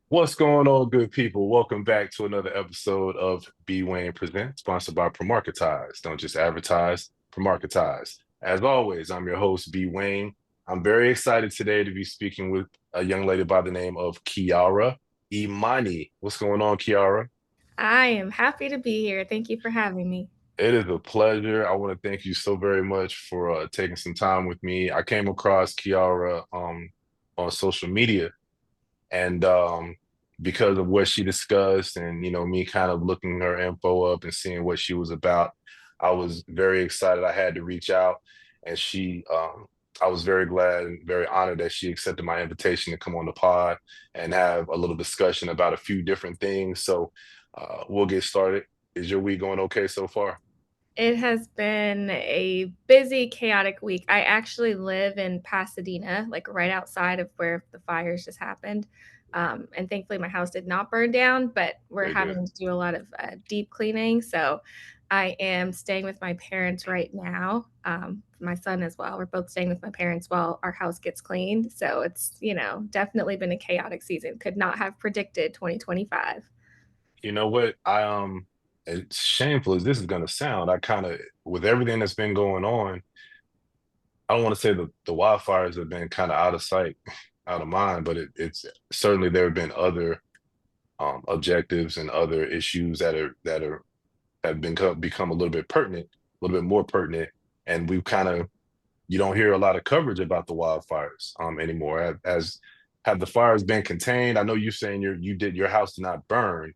What's going on, good people? Welcome back to another episode of B Wayne Presents, sponsored by Promarketize. Don't just advertise, Promarketize. As always, I'm your host, B Wayne. I'm very excited today to be speaking with a young lady by the name of Kiara Imani. What's going on, Kiara? I am happy to be here. Thank you for having me. It is a pleasure. I want to thank you so very much for taking some time with me. I came across Kiara on social media and because of what she discussed and me kind of looking her info up and seeing what she was about, I was very excited. I had to reach out, and I was very glad and very honored that she accepted my invitation to come on the pod and have a little discussion about a few different things. So we'll get started. Is your week going okay so far? It has been a busy, chaotic week. I actually live in Pasadena, like right outside of where the fires just happened. And thankfully, my house did not burn down, but we're Very good. having to do a lot of deep cleaning. So I am staying with my parents right now. My son as well. We're both staying with my parents while our house gets cleaned. So it's definitely been a chaotic season. Could not have predicted 2025. You know what? As shameful as this is gonna sound, I kind of, with everything that's been going on, I don't want to say the wildfires have been kind of out of sight, out of mind, but it's certainly there have been other objectives and other issues that have become a little bit pertinent, a little bit more pertinent, and we've kind of you don't hear a lot of coverage about the wildfires anymore. Have the fires been contained? I know you're saying your house did not burn,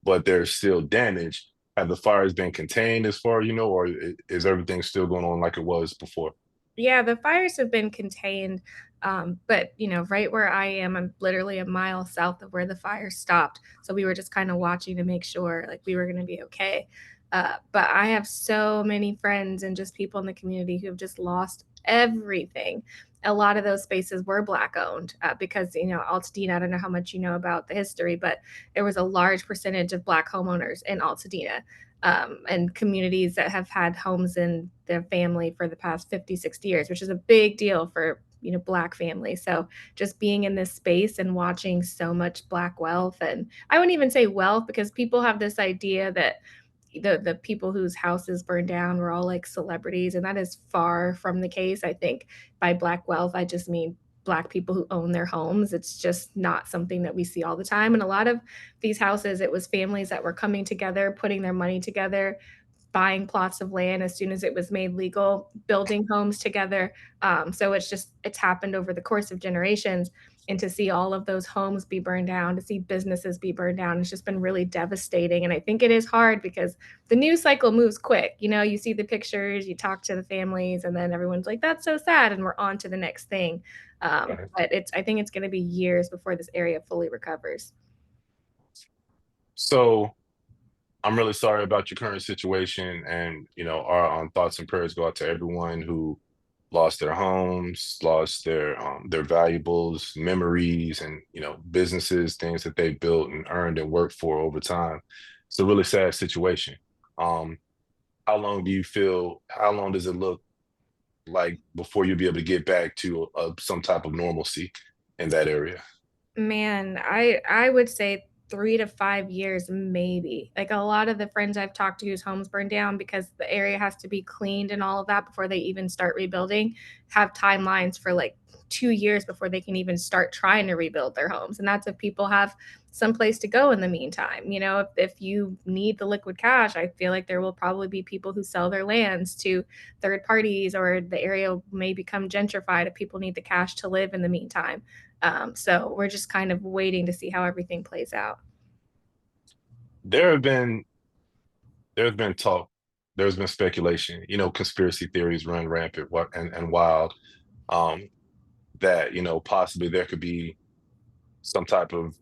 but there's still damage. Have the fires been contained as far as you know, or is everything still going on like it was before? Yeah, the fires have been contained, but right where I am, I'm literally a mile south of where the fire stopped. So we were just kind of watching to make sure like we were going to be okay. But I have so many friends and just people in the community who have just lost everything. A lot of those spaces were black owned because Altadena. I don't know how much you know about the history, but there was a large percentage of black homeowners in Altadena and communities that have had homes in their family for the past 50, 60 years, which is a big deal for black families. So just being in this space and watching so much black wealth, and I wouldn't even say wealth because people have this idea that the people whose houses burned down were all like celebrities, and that is far from the case. I think by black wealth I just mean black people who own their homes. It's just not something that we see all the time. And a lot of these houses, it was families that were coming together, putting their money together, buying plots of land as soon as it was made legal, building homes together. So it's happened over the course of generations. And to see all of those homes be burned down, to see businesses be burned down, it's just been really devastating. And I think it is hard because the news cycle moves quick. You see the pictures, you talk to the families, and then everyone's like, that's so sad. And we're on to the next thing. Right. I think it's going to be years before this area fully recovers. So I'm really sorry about your current situation, and our thoughts and prayers go out to everyone who lost their homes, lost their valuables, memories, and businesses, things that they built and earned and worked for over time. It's a really sad situation. Um, how long do you feel? How long does it look like before you'll be able to get back to some type of normalcy in that area? Man, I would say 3 to 5 years maybe. Like, a lot of the friends I've talked to whose homes burned down because the area has to be cleaned and all of that before they even start rebuilding, have timelines for, like, 2 years before they can even start trying to rebuild their homes, and that's if people have some place to go in the meantime. If you need the liquid cash, I feel like there will probably be people who sell their lands to third parties, or the area may become gentrified if people need the cash to live in the meantime. So we're just kind of waiting to see how everything plays out. There have been there's been talk, there's been speculation, conspiracy theories run rampant and wild, um, that, possibly there could be some type of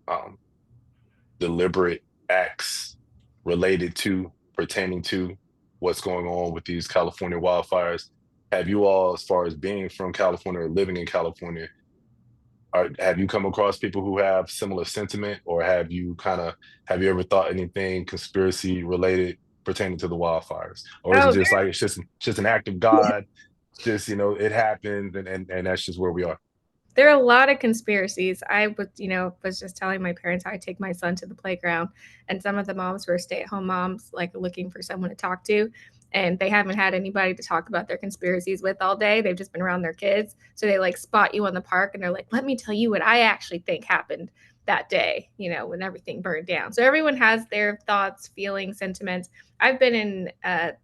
deliberate acts related to pertaining to what's going on with these California wildfires. Have you all, as far as being from California or living in California, have you come across people who have similar sentiment, or have you ever thought anything conspiracy related pertaining to the wildfires, or is it Oh, just like it's just an act of God, just it happens, and that's just where we are? There are a lot of conspiracies. I was, was just telling my parents how I take my son to the playground, and some of the moms were stay-at-home moms, like looking for someone to talk to, and they haven't had anybody to talk about their conspiracies with all day. They've just been around their kids, so they like spot you on the park, and they're like, "Let me tell you what I actually think happened that day," when everything burned down. So everyone has their thoughts, feelings, sentiments. I've been in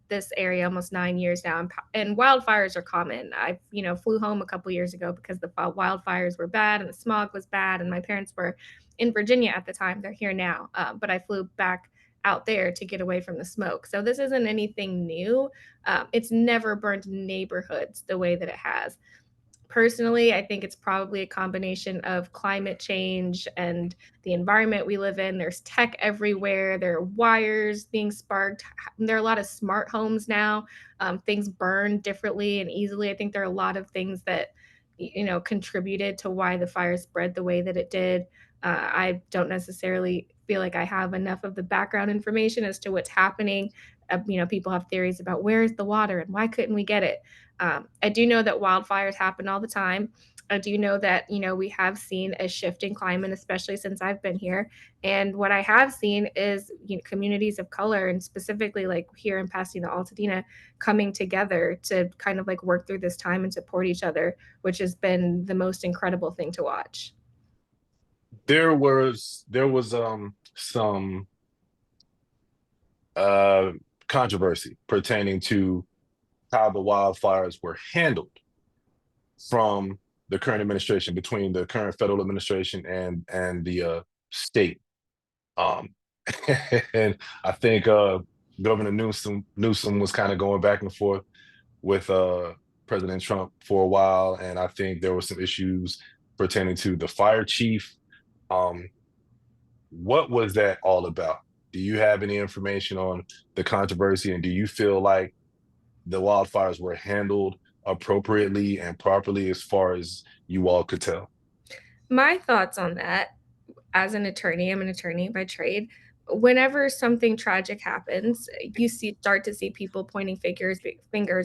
this area almost 9 years now, and wildfires are common. I, flew home a couple years ago because the wildfires were bad and the smog was bad, and my parents were in Virginia at the time. They're here now, but I flew back out there to get away from the smoke. So this isn't anything new. It's never burned neighborhoods the way that it has. Personally, I think it's probably a combination of climate change and the environment we live in. There's tech everywhere. There are wires being sparked. There are a lot of smart homes now. Things burn differently and easily. I think there are a lot of things that contributed to why the fire spread the way that it did. I don't necessarily feel like I have enough of the background information as to what's happening. People have theories about where's the water and why couldn't we get it. I do know that wildfires happen all the time. I do know that, we have seen a shift in climate, especially since I've been here. And what I have seen is, communities of color, and specifically like here in Pasadena, Altadena, coming together to kind of like work through this time and support each other, which has been the most incredible thing to watch. There was some uh controversy pertaining to how the wildfires were handled from the current administration, between the current federal administration and the state. Um, and I think Governor Newsom was kind of going back and forth with President Trump for a while, and I think there were some issues pertaining to the fire chief. Um, what was that all about? Do you have any information on the controversy, and do you feel like the wildfires were handled appropriately and properly as far as you all could tell? My thoughts on that, as an attorney, I'm an attorney by trade. Whenever something tragic happens, you start to see people pointing fingers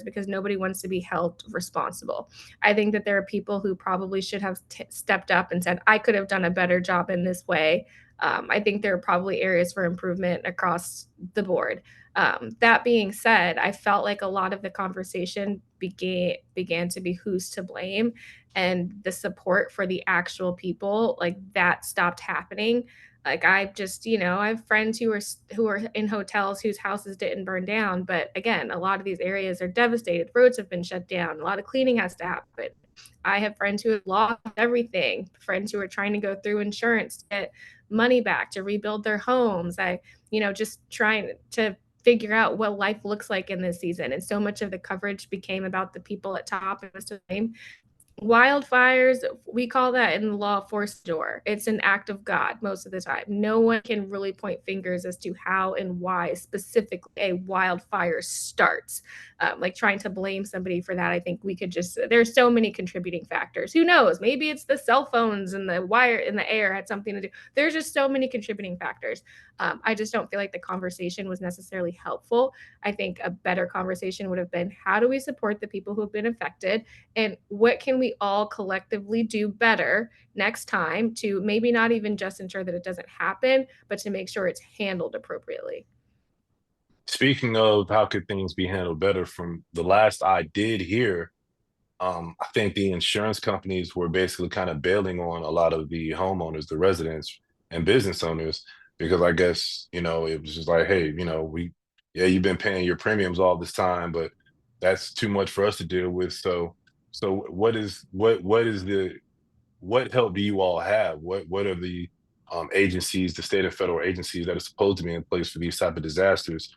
because nobody wants to be held responsible. I think that there are people who probably should have stepped up and said, "I could have done a better job in this way." I think there are probably areas for improvement across the board. That being said, I felt like a lot of the conversation began to be who's to blame, and the support for the actual people, like, that stopped happening. Like, I just, I have friends who are in hotels whose houses didn't burn down, but again, a lot of these areas are devastated. Roads have been shut down. A lot of cleaning has to happen. I have friends who have lost everything, friends who are trying to go through insurance to get money back to rebuild their homes. Just trying to figure out what life looks like in this season. And so much of the coverage became about the people at top. It was the same. Wildfires, we call that in the law force majeure. It's an act of God most of the time. No one can really point fingers as to how and why specifically a wildfire starts. Like trying to blame somebody for that, I think we could just, there's so many contributing factors. Who knows? Maybe it's the cell phones and the wire in the air had something to do. There's just so many contributing factors. I just don't feel like the conversation was necessarily helpful. I think a better conversation would have been, how do we support the people who have been affected? And what can we all collectively do better next time to maybe not even just ensure that it doesn't happen, but to make sure it's handled appropriately? Speaking of how could things be handled better, from the last I did hear, I think the insurance companies were basically kind of bailing on a lot of the homeowners, the residents and business owners, because I guess, it was just like, hey, yeah, you've been paying your premiums all this time, but that's too much for us to deal with. So what help do you all have? What are the agencies, the state and federal agencies that are supposed to be in place for these type of disasters?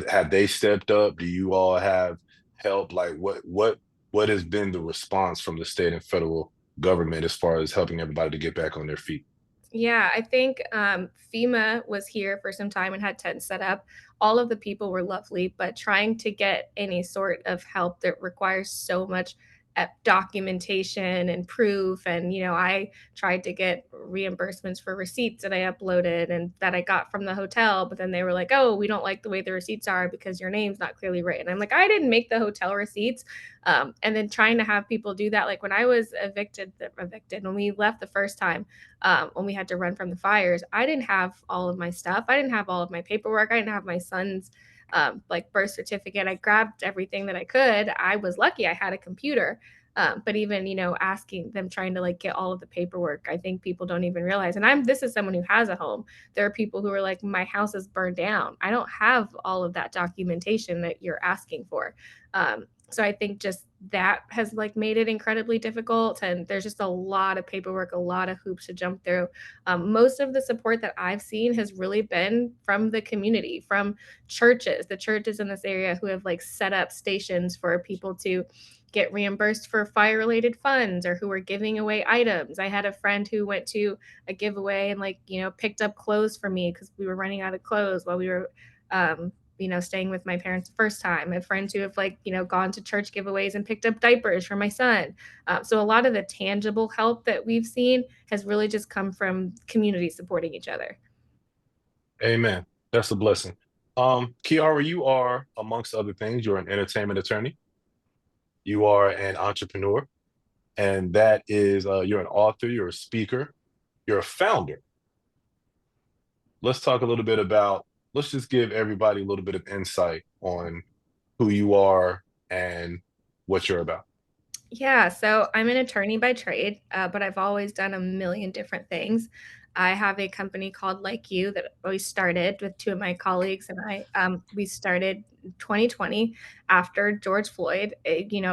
Have they stepped up? Do you all have help? Like what has been the response from the state and federal government as far as helping everybody to get back on their feet? Yeah, I think FEMA was here for some time and had tents set up. All of the people were lovely, but trying to get any sort of help that requires so much documentation and proof. And, I tried to get reimbursements for receipts that I uploaded and that I got from the hotel. But then they were like, oh, we don't like the way the receipts are because your name's not clearly written. I'm like, I didn't make the hotel receipts. And then trying to have people do that. Like when I was evicted, when we left the first time, when we had to run from the fires, I didn't have all of my stuff. I didn't have all of my paperwork. I didn't have my son's like birth certificate. I grabbed everything that I could. I was lucky I had a computer. But even, asking them, trying to like get all of the paperwork, I think people don't even realize. And this is someone who has a home. There are people who are like, my house is burned down. I don't have all of that documentation that you're asking for. So I think just that has like made it incredibly difficult. And there's just a lot of paperwork, a lot of hoops to jump through. Most of the support that I've seen has really been from the community, from churches, the churches in this area who have like set up stations for people to get reimbursed for fire related funds or who are giving away items. I had a friend who went to a giveaway and like, picked up clothes for me because we were running out of clothes while we were staying with my parents the first time. I have friends who have like, gone to church giveaways and picked up diapers for my son. So a lot of the tangible help that we've seen has really just come from community supporting each other. Amen. That's a blessing. Kiara, you are, amongst other things, you're an entertainment attorney. You are an entrepreneur, and that is, you're an author, you're a speaker, you're a founder. Let's talk a little bit about, let's just give everybody a little bit of insight on who you are and what you're about. Yeah, so I'm an attorney by trade, but I've always done a million different things. I have a company called Like You that we started with two of my colleagues and I. We started 2020 after George Floyd.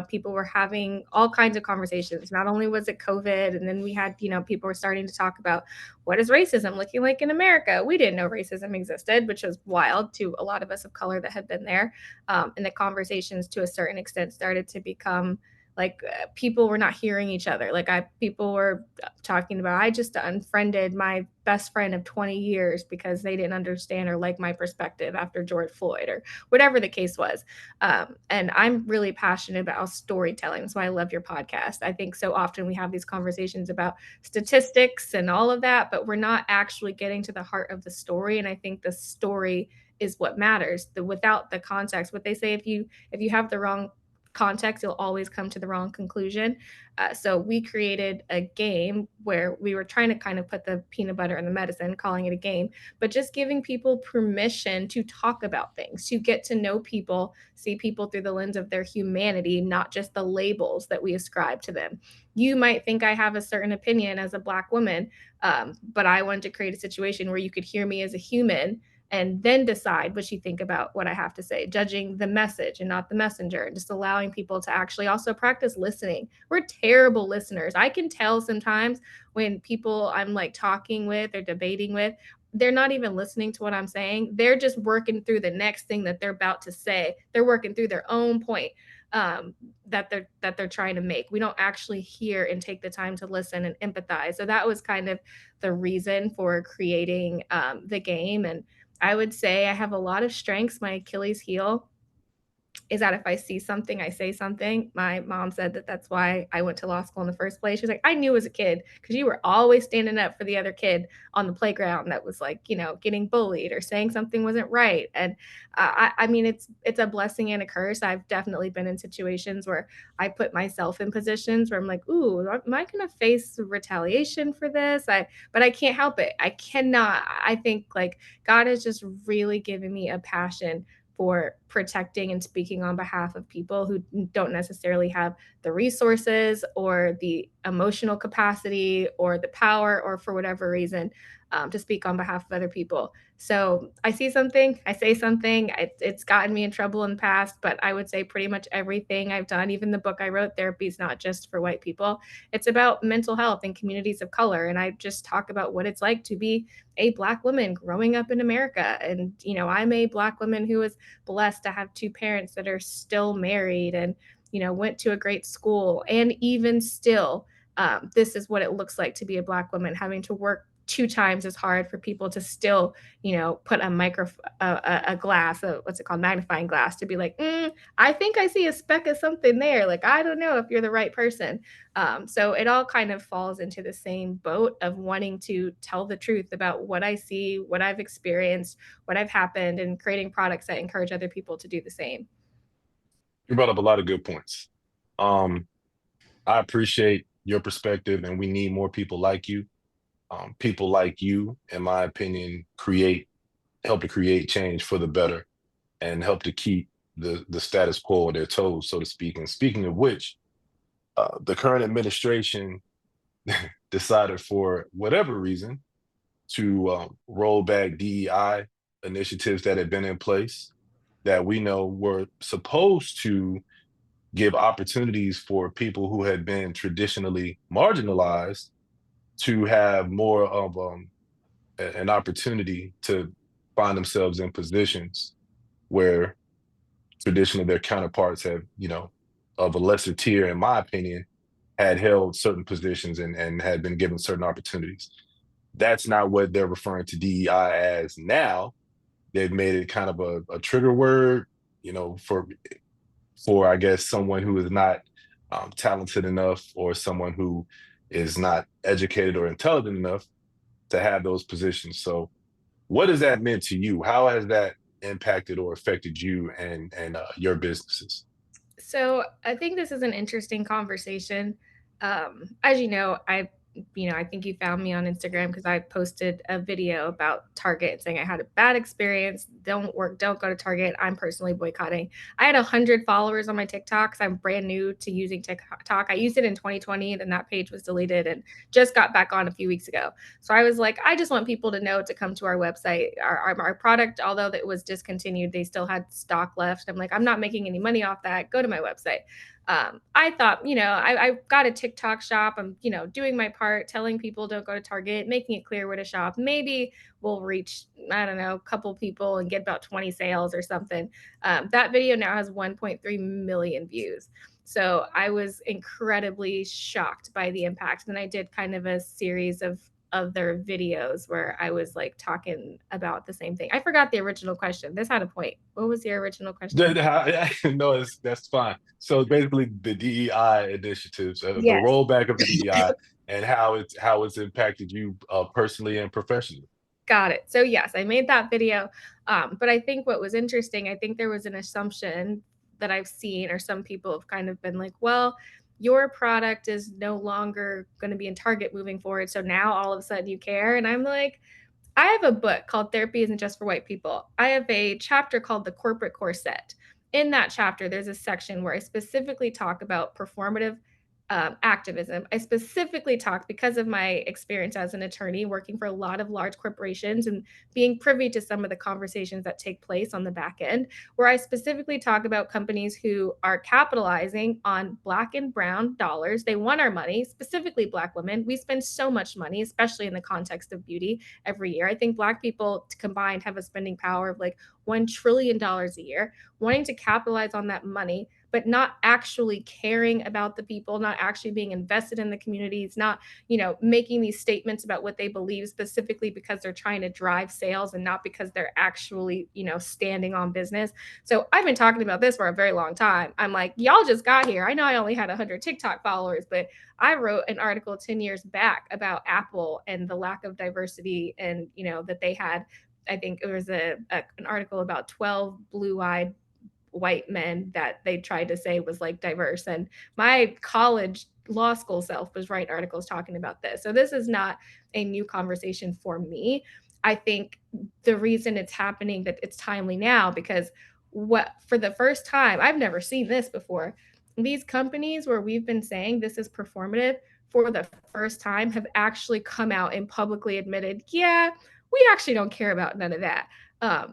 People were having all kinds of conversations. Not only was it COVID, and then we had, people were starting to talk about what is racism looking like in America. We didn't know racism existed, which was wild to a lot of us of color that had been there. And the conversations, to a certain extent, started to become like people were not hearing each other. Like people were talking about, I just unfriended my best friend of 20 years because they didn't understand or like my perspective after George Floyd or whatever the case was. And I'm really passionate about storytelling. So I love your podcast. I think so often we have these conversations about statistics and all of that, but we're not actually getting to the heart of the story. And I think the story is what matters. Without the context, what they say, if you have the wrong context, you'll always come to the wrong conclusion. So we created a game where we were trying to kind of put the peanut butter in the medicine, calling it a game, but just giving people permission to talk about things, to get to know people, see people through the lens of their humanity, not just the labels that we ascribe to them. You might think I have a certain opinion as a Black woman, but I wanted to create a situation where you could hear me as a human and then decide what you think about what I have to say, judging the message and not the messenger, and just allowing people to actually also practice listening. We're terrible listeners. I can tell sometimes when people I'm like talking with or debating with, they're not even listening to what I'm saying. They're just working through the next thing that they're about to say. They're working through their own point that they're trying to make. We don't actually hear and take the time to listen and empathize. So that was kind of the reason for creating the game. And I would say I have a lot of strengths. My Achilles heel is that if I see something, I say something. My mom said that that's why I went to law school in the first place. She's like, I knew as a kid because you were always standing up for the other kid on the playground that was like, getting bullied or saying something wasn't right. And I mean, it's a blessing and a curse. I've definitely been in situations where I put myself in positions where I'm like, ooh, am I going to face retaliation for this? But I can't help it. I cannot. I think like God has just really given me a passion for protecting and speaking on behalf of people who don't necessarily have the resources or the emotional capacity or the power or for whatever reason to speak on behalf of other people. So I see something, I say something. It's gotten me in trouble in the past, but I would say pretty much everything I've done, even the book I wrote, Therapy is Not Just for White People. It's about mental health and communities of color. And I just talk about what it's like to be a Black woman growing up in America. And, I'm a Black woman who was blessed to have two parents that are still married and, went to a great school. And even still, this is what it looks like to be a Black woman, having to work two times as hard for people to still, put a glass, what's it called, magnifying glass, to be like, I think I see a speck of something there. Like, I don't know if you're the right person. So it all kind of falls into the same boat of wanting to tell the truth about what I see, what I've experienced, what I've happened, and creating products that encourage other people to do the same. You brought up a lot of good points. Um, I appreciate your perspective, and we need more people like you. People like you, in my opinion, help to create change for the better and help to keep the status quo on their toes, so to speak. And speaking of which, the current administration decided for whatever reason to roll back DEI initiatives that had been in place that we know were supposed to give opportunities for people who had been traditionally marginalized to have more of an opportunity to find themselves in positions where traditionally their counterparts have, of a lesser tier, in my opinion, had held certain positions and had been given certain opportunities. That's not what they're referring to DEI as now. They've made it kind of a trigger word, for I guess someone who is not talented enough or someone who is not educated or intelligent enough to have those positions. So, what has that meant to you? How has that impacted or affected you and your businesses? So I think this is an interesting conversation. As I think you found me on Instagram because I posted a video about Target saying I had a bad experience. Don't go to Target. I'm personally boycotting. I had 100 followers on my TikTok because I'm brand new to using TikTok. I used it in 2020, then that page was deleted and just got back on a few weeks ago. So I was like, I just want people to know to come to our website. Our product, although it was discontinued, they still had stock left. I'm like, I'm not making any money off that. Go to my website. I thought, I got a TikTok shop. I'm, doing my part, telling people don't go to Target, making it clear where to shop. Maybe we'll reach, I don't know, a couple people and get about 20 sales or something. That video now has 1.3 million views. So I was incredibly shocked by the impact. And I did kind of a series of other videos where I was like talking about the same thing. I forgot the original question. This had a point. What was your original question? No, that's fine. So basically, the DEI initiatives, the Yes. rollback of the DEI, and how it's impacted you personally and professionally. Got it. So yes, I made that video. But I think what was interesting, I think there was an assumption that I've seen, or some people have kind of been like, well, your product is no longer going to be in Target moving forward. So now all of a sudden you care. And I'm like, I have a book called Therapy Isn't Just for White People. I have a chapter called The Corporate Corset. In that chapter, there's a section where I specifically talk about performative activism. I specifically talk because of my experience as an attorney working for a lot of large corporations and being privy to some of the conversations that take place on the back end, where I specifically talk about companies who are capitalizing on Black and brown dollars. They want our money, specifically Black women. We spend so much money, especially in the context of beauty, every year. I think Black people combined have a spending power of like $1 trillion a year, wanting to capitalize on that money, but not actually caring about the people, not actually being invested in the communities, not, making these statements about what they believe specifically because they're trying to drive sales and not because they're actually, standing on business. So I've been talking about this for a very long time. I'm like, y'all just got here. I know I only had 100 TikTok followers, but I wrote an article 10 years back about Apple and the lack of diversity, and, that they had, I think it was an article about 12 blue-eyed white men that they tried to say was like diverse. And my college law school self was writing articles talking about this. So this is not a new conversation for me. I think the reason it's happening, that it's timely now, because what, for the first time, I've never seen this before. These companies where we've been saying this is performative, for the first time, have actually come out and publicly admitted, yeah, we actually don't care about none of that.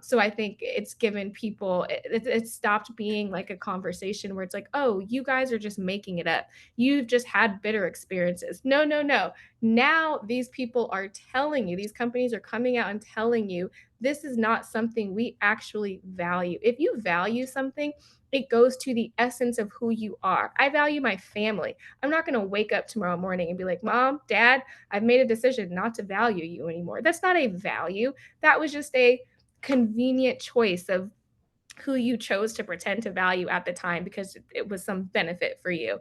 So I think it's given people, it stopped being like a conversation where it's like, oh, you guys are just making it up. You've just had bitter experiences. No, no, no. Now these people are telling you, these companies are coming out and telling you, this is not something we actually value. If you value something, It goes to the essence of who you are. I value my family. I'm not going to wake up tomorrow morning and be like, Mom, Dad, I've made a decision not to value you anymore. That's not a value. That was just a convenient choice of who you chose to pretend to value at the time because it was some benefit for you.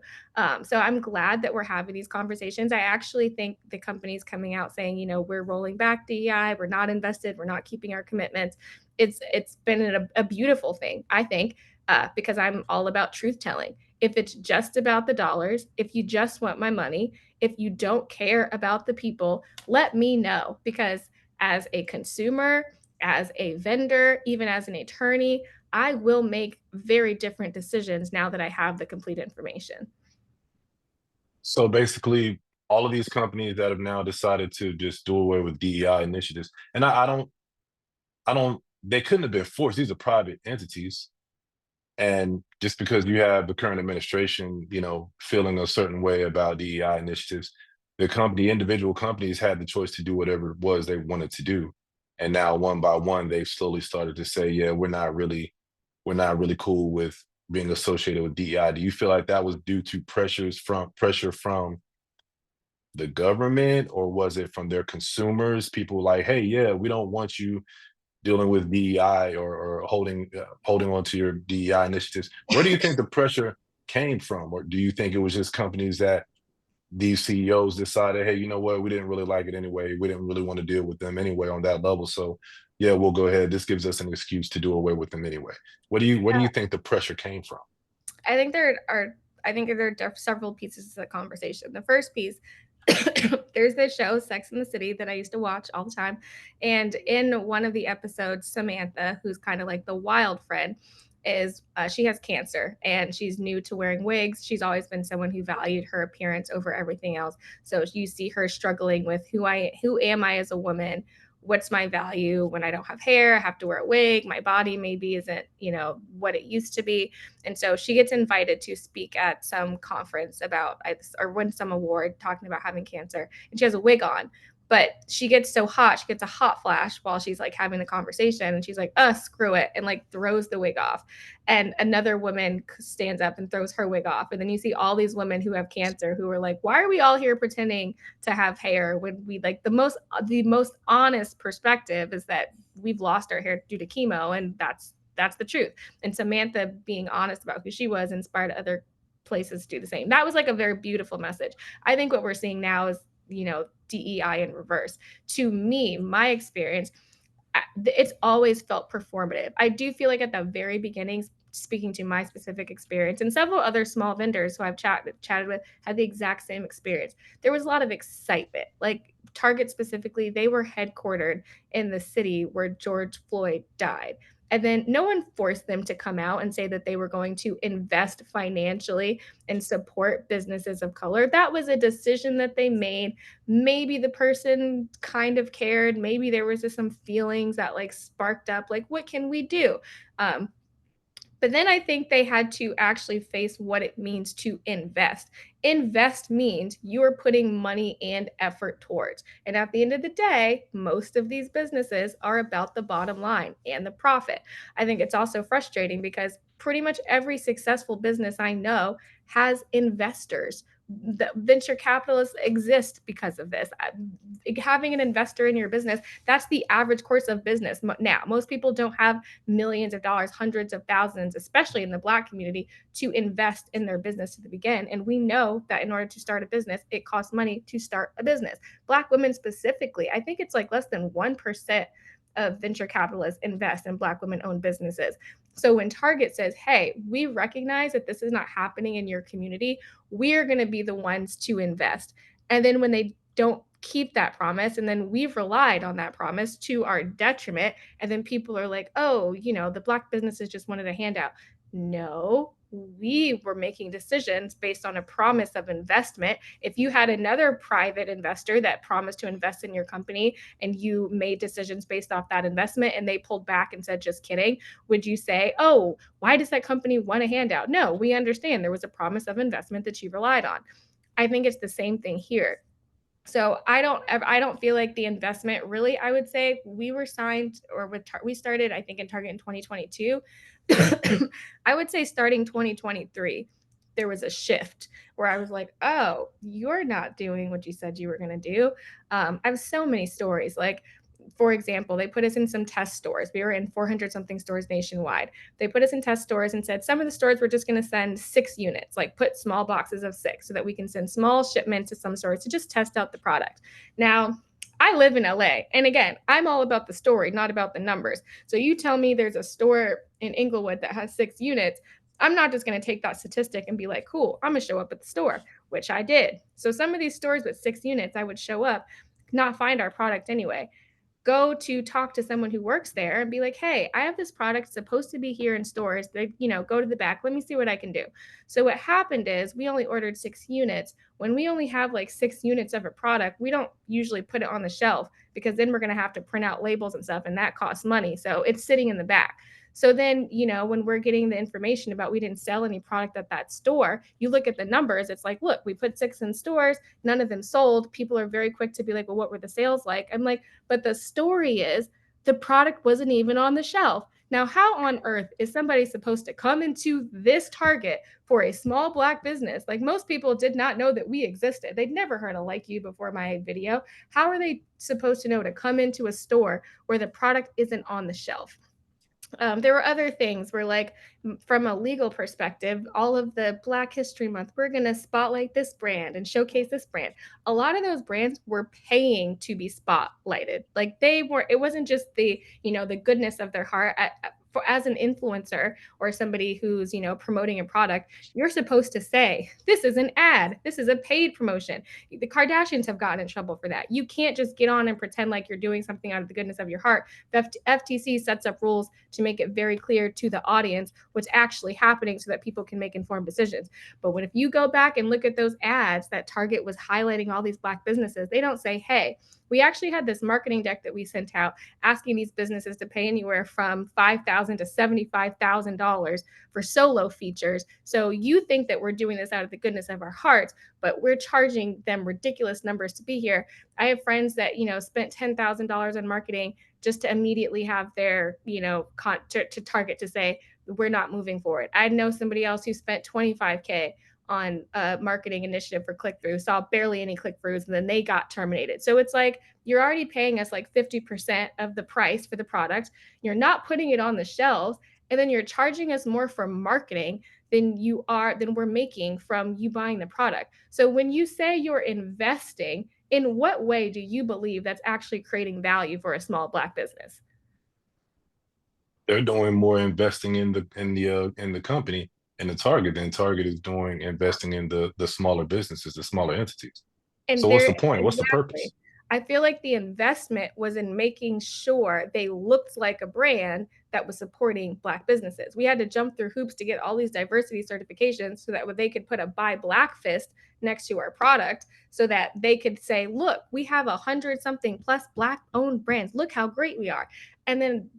So I'm glad that we're having these conversations. I actually think the companies coming out saying, we're rolling back DEI, we're not invested, we're not keeping our commitments. It's been a beautiful thing, I think, because I'm all about truth telling. If it's just about the dollars, if you just want my money, if you don't care about the people, let me know because as a consumer, as a vendor, even as an attorney, I will make very different decisions now that I have the complete information. So basically, all of these companies that have now decided to just do away with DEI initiatives, and I don't, they couldn't have been forced. These are private entities. And just because you have the current administration, feeling a certain way about DEI initiatives, individual companies had the choice to do whatever it was they wanted to do. And now one by one, they've slowly started to say, yeah, we're not really cool with being associated with DEI. Do you feel like that was due to pressure from the government, or was it from their consumers? People like, hey, yeah, we don't want you dealing with DEI, or holding on to your DEI initiatives. Where do you think the pressure came from? Or do you think it was just companies that these CEOs decided, hey, you know what, we didn't really like it anyway. We didn't really want to deal with them anyway on that level. So yeah, we'll go ahead. This gives us an excuse to do away with them anyway. Where do you think the pressure came from? I think there are several pieces to the conversation. The first piece, there's this show Sex in the City that I used to watch all the time, and in one of the episodes, Samantha, who's kind of like the wild friend, is she has cancer and she's new to wearing wigs. She's always been someone who valued her appearance over everything else. So you see her struggling with who am I as a woman? What's my value when I don't have hair? I have to wear a wig. My body maybe isn't, what it used to be. And so she gets invited to speak at some conference or win some award talking about having cancer. And she has a wig on, but she gets so hot, she gets a hot flash while she's like having the conversation. And she's like, screw it. And like throws the wig off. And another woman stands up and throws her wig off. And then you see all these women who have cancer who are like, why are we all here pretending to have hair when we like the most honest perspective is that we've lost our hair due to chemo, and that's the truth. And Samantha being honest about who she was inspired other places to do the same. That was like a very beautiful message. I think what we're seeing now is, DEI in reverse. To me, my experience, it's always felt performative. I do feel like at the very beginnings, speaking to my specific experience, and several other small vendors who I've chatted with had the exact same experience. There was a lot of excitement. Like Target specifically, they were headquartered in the city where George Floyd died. And then no one forced them to come out and say that they were going to invest financially and support businesses of color. That was a decision that they made. Maybe the person kind of cared. Maybe there was just some feelings that like sparked up, like, what can we do? Um, but then I think they had to actually face what it means to invest. Invest means you are putting money and effort towards. And at the end of the day, most of these businesses are about the bottom line and the profit. I think it's also frustrating because pretty much every successful business I know has investors. The venture capitalists exist because of this. Having an investor in your business, that's the average course of business. Now, most people don't have millions of dollars, hundreds of thousands, especially in the Black community, to invest in their business to begin. And we know that in order to start a business, it costs money to start a business. Black women specifically, I think it's like less than 1% of venture capitalists invest in Black women owned businesses. So when Target says, hey, we recognize that this is not happening in your community, we're going to be the ones to invest. And then when they don't keep that promise, and then we've relied on that promise to our detriment, and then people are like, oh, the Black businesses just wanted a handout. No, we were making decisions based on a promise of investment. If you had another private investor that promised to invest in your company and you made decisions based off that investment and they pulled back and said, just kidding, would you say, oh, why does that company want a handout? No, we understand there was a promise of investment that you relied on. I think it's the same thing here. So I don't feel like the investment really. I would say we were signed or we started I think in Target in 2022. I would say starting 2023 there was a shift where I was like, oh, you're not doing what you said you were going to do. I have so many stories. Like, for example, they put us in some test stores. We were in 400 something stores nationwide. They put us in test stores and said some of the stores were just going to send 6 units, like put small boxes of 6 so that we can send small shipments to some stores to just test out the product. Now, I live in LA. And again, I'm all about the story, not about the numbers. So you tell me there's a store in Inglewood that has 6 units. I'm not just going to take that statistic and be like, cool, I'm going to show up at the store, which I did. So some of these stores with 6 units, I would show up, not find our product anyway, go to talk to someone who works there and be like, hey, I have this product supposed to be here in stores. They, go to the back. Let me see what I can do. So what happened is we only ordered 6 units. When we only have like 6 units of a product, we don't usually put it on the shelf because then we're going to have to print out labels and stuff, and that costs money. So it's sitting in the back. So then, when we're getting the information about we didn't sell any product at that store, you look at the numbers. It's like, look, we put 6 in stores, none of them sold. People are very quick to be like, well, what were the sales like? I'm like, but the story is the product wasn't even on the shelf. Now, how on earth is somebody supposed to come into this Target for a small Black business? Like, most people did not know that we existed. They'd never heard of Like You before my video. How are they supposed to know to come into a store where the product isn't on the shelf? There were other things where, like, from a legal perspective, all of the Black History Month, we're going to spotlight this brand and showcase this brand. A lot of those brands were paying to be spotlighted. Like, they were, it wasn't just the goodness of their heart. As an influencer or somebody who's promoting a product, you're supposed to say this is an ad, this is a paid promotion. The Kardashians have gotten in trouble for that. You can't just get on and pretend like you're doing something out of the goodness of your heart. The FTC sets up rules to make it very clear to the audience what's actually happening so that people can make informed decisions. But if you go back and look at those ads that Target was highlighting all these Black businesses, they don't say, hey, we actually had this marketing deck that we sent out asking these businesses to pay anywhere from $5,000 to $75,000 for solo features. So you think that we're doing this out of the goodness of our hearts, but we're charging them ridiculous numbers to be here. I have friends that spent $10,000 on marketing just to immediately have their to Target to say we're not moving forward. I know somebody else who spent 25K on a marketing initiative for click through, saw barely any click throughs, and then they got terminated. So it's like you're already paying us like 50% of the price for the product. You're not putting it on the shelves, and then you're charging us more for marketing than we're making from you buying the product. So when you say you're investing, in what way do you believe that's actually creating value for a small Black business? They're doing more investing in the company and the Target than Target is doing investing in the smaller businesses, the smaller entities. And So what's there the point? What's the exactly. purpose? I feel like the investment was in making sure they looked like a brand that was supporting Black businesses. We had to jump through hoops to get all these diversity certifications so that they could put a Buy Black fist next to our product so that they could say, look, we have 100 something plus Black owned brands. Look how great we are. And then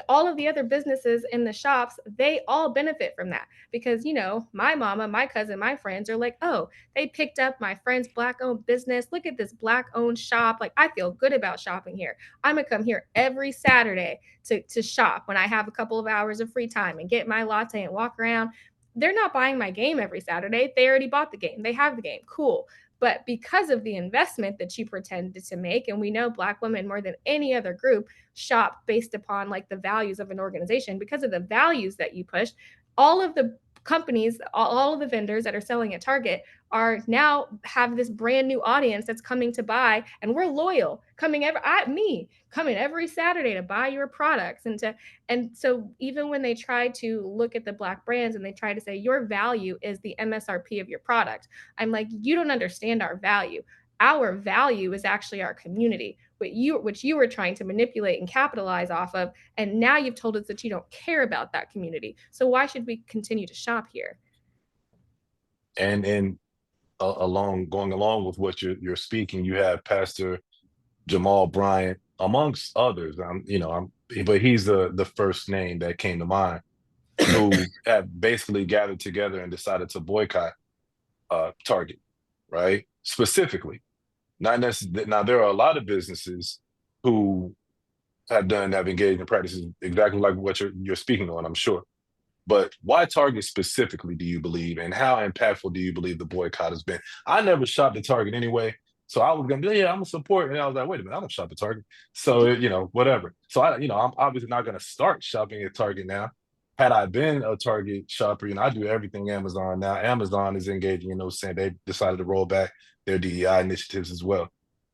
all of the other businesses in the shops, they all benefit from that because, my mama, my cousin, my friends are like, oh, they picked up my friend's Black owned business. Look at this Black owned shop. Like, I feel good about shopping here. I'm going to come here every Saturday to shop when I have a couple of hours of free time and get my latte and walk around. They're not buying my game every Saturday. They already bought the game. They have the game. Cool. But because of the investment that you pretended to make, and we know Black women more than any other group shop based upon like the values of an organization, because of the values that you push, all of the companies, all of the vendors that are selling at Target are now have this brand new audience that's coming to buy, and we're loyal, coming every Saturday to buy your products and so even when they try to look at the Black brands and they try to say your value is the MSRP of your product, I'm like, you don't understand our value. Our value is actually our community, which you were trying to manipulate and capitalize off of, and now you've told us that you don't care about that community. So why should we continue to shop here? And along going along with what you're speaking, you have Pastor Jamal Bryant, amongst others. But he's the first name that came to mind who have basically gathered together and decided to boycott Target, right? Specifically. Not necessarily. Now there are a lot of businesses who have engaged in practices exactly like what you're speaking on, I'm sure. But why Target specifically, do you believe, and how impactful do you believe the boycott has been? I never shopped at Target anyway, so I was gonna be, yeah, I'm gonna support, and I was like, wait a minute, I don't shop at Target, so whatever. So I'm obviously not gonna start shopping at Target now. Had I been a Target shopper, I do everything Amazon now. Amazon is engaging in those saying they decided to roll back their DEI initiatives as well.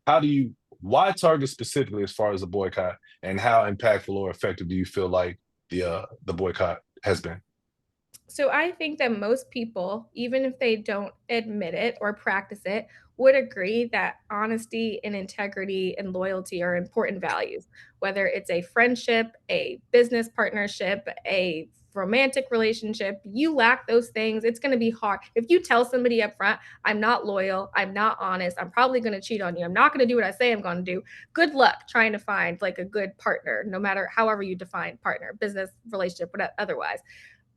How do you, why Target specifically as far as the boycott, and how impactful or effective do you feel like the boycott has been? So I think that most people, even if they don't admit it or practice it, would agree that honesty and integrity and loyalty are important values, whether it's a friendship, a business partnership, a romantic relationship. You lack those things, it's going to be hard. If you tell somebody up front, I'm not loyal, I'm not honest, I'm probably going to cheat on you, I'm not going to do what I say I'm going to do, good luck trying to find like a good partner, no matter however you define partner, business, relationship, whatever, otherwise.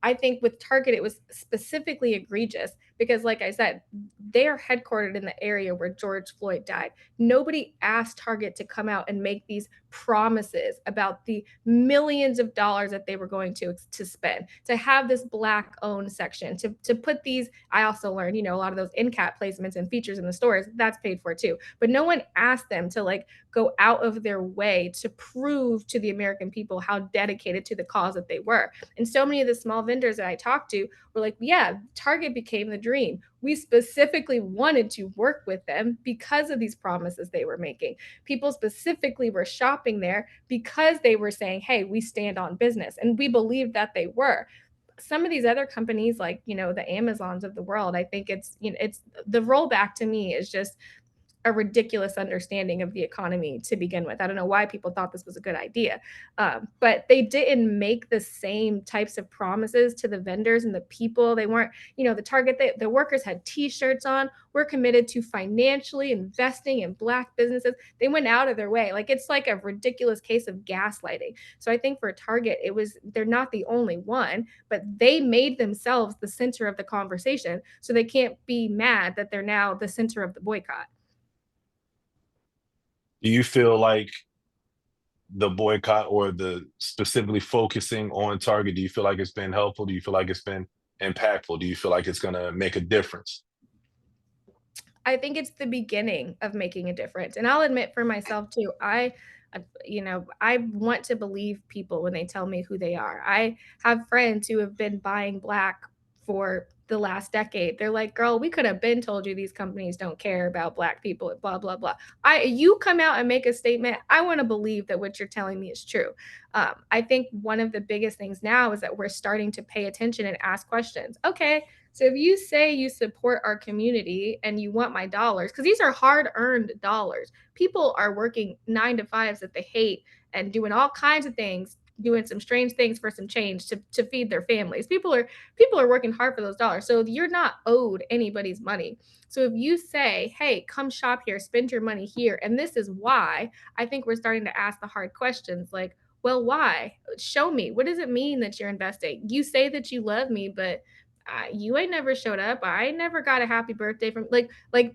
I think with Target, it was specifically egregious because, like I said, they are headquartered in the area where George Floyd died. Nobody asked Target to come out and make these promises about the millions of dollars that they were going to spend, to have this Black owned section, to put these. I also learned, a lot of those in cap placements and features in the stores, that's paid for too. But no one asked them to like go out of their way to prove to the American people how dedicated to the cause that they were. And so many of the small vendors that I talked to were like, yeah, Target became the dream. We specifically wanted to work with them because of these promises they were making. People specifically were shopping there because they were saying, hey, we stand on business. And we believed that they were. Some of these other companies, like, the Amazons of the world, I think it's the rollback to me is just a ridiculous understanding of the economy to begin with. I don't know why people thought this was a good idea, but they didn't make the same types of promises to the vendors and the people. They weren't, the Target. The workers had T-shirts on. We're committed to financially investing in Black businesses. They went out of their way. Like it's like a ridiculous case of gaslighting. So I think for Target, they're not the only one, but they made themselves the center of the conversation. So they can't be mad that they're now the center of the boycott. Do you feel like the boycott or the specifically focusing on Target, do you feel like it's been helpful? Do you feel like it's been impactful? Do you feel like it's going to make a difference? I think it's the beginning of making a difference. And I'll admit for myself too, I want to believe people when they tell me who they are. I have friends who have been buying Black for the last decade. They're like, girl, we could have been told you these companies don't care about Black people, blah, blah, blah. You come out and make a statement. I want to believe that what you're telling me is true. I think one of the biggest things now is that we're starting to pay attention and ask questions. Okay, so if you say you support our community and you want my dollars, because these are hard earned dollars, people are working 9 to 5s that they hate and doing all kinds of things, doing some strange things for some change to feed their families. People are working hard for those dollars. So you're not owed anybody's money. So if you say, hey, come shop here, spend your money here, and this is why, I think we're starting to ask the hard questions like, well, why? Show me. What does it mean that you're investing? You say that you love me, but you ain't never showed up. I never got a happy birthday from like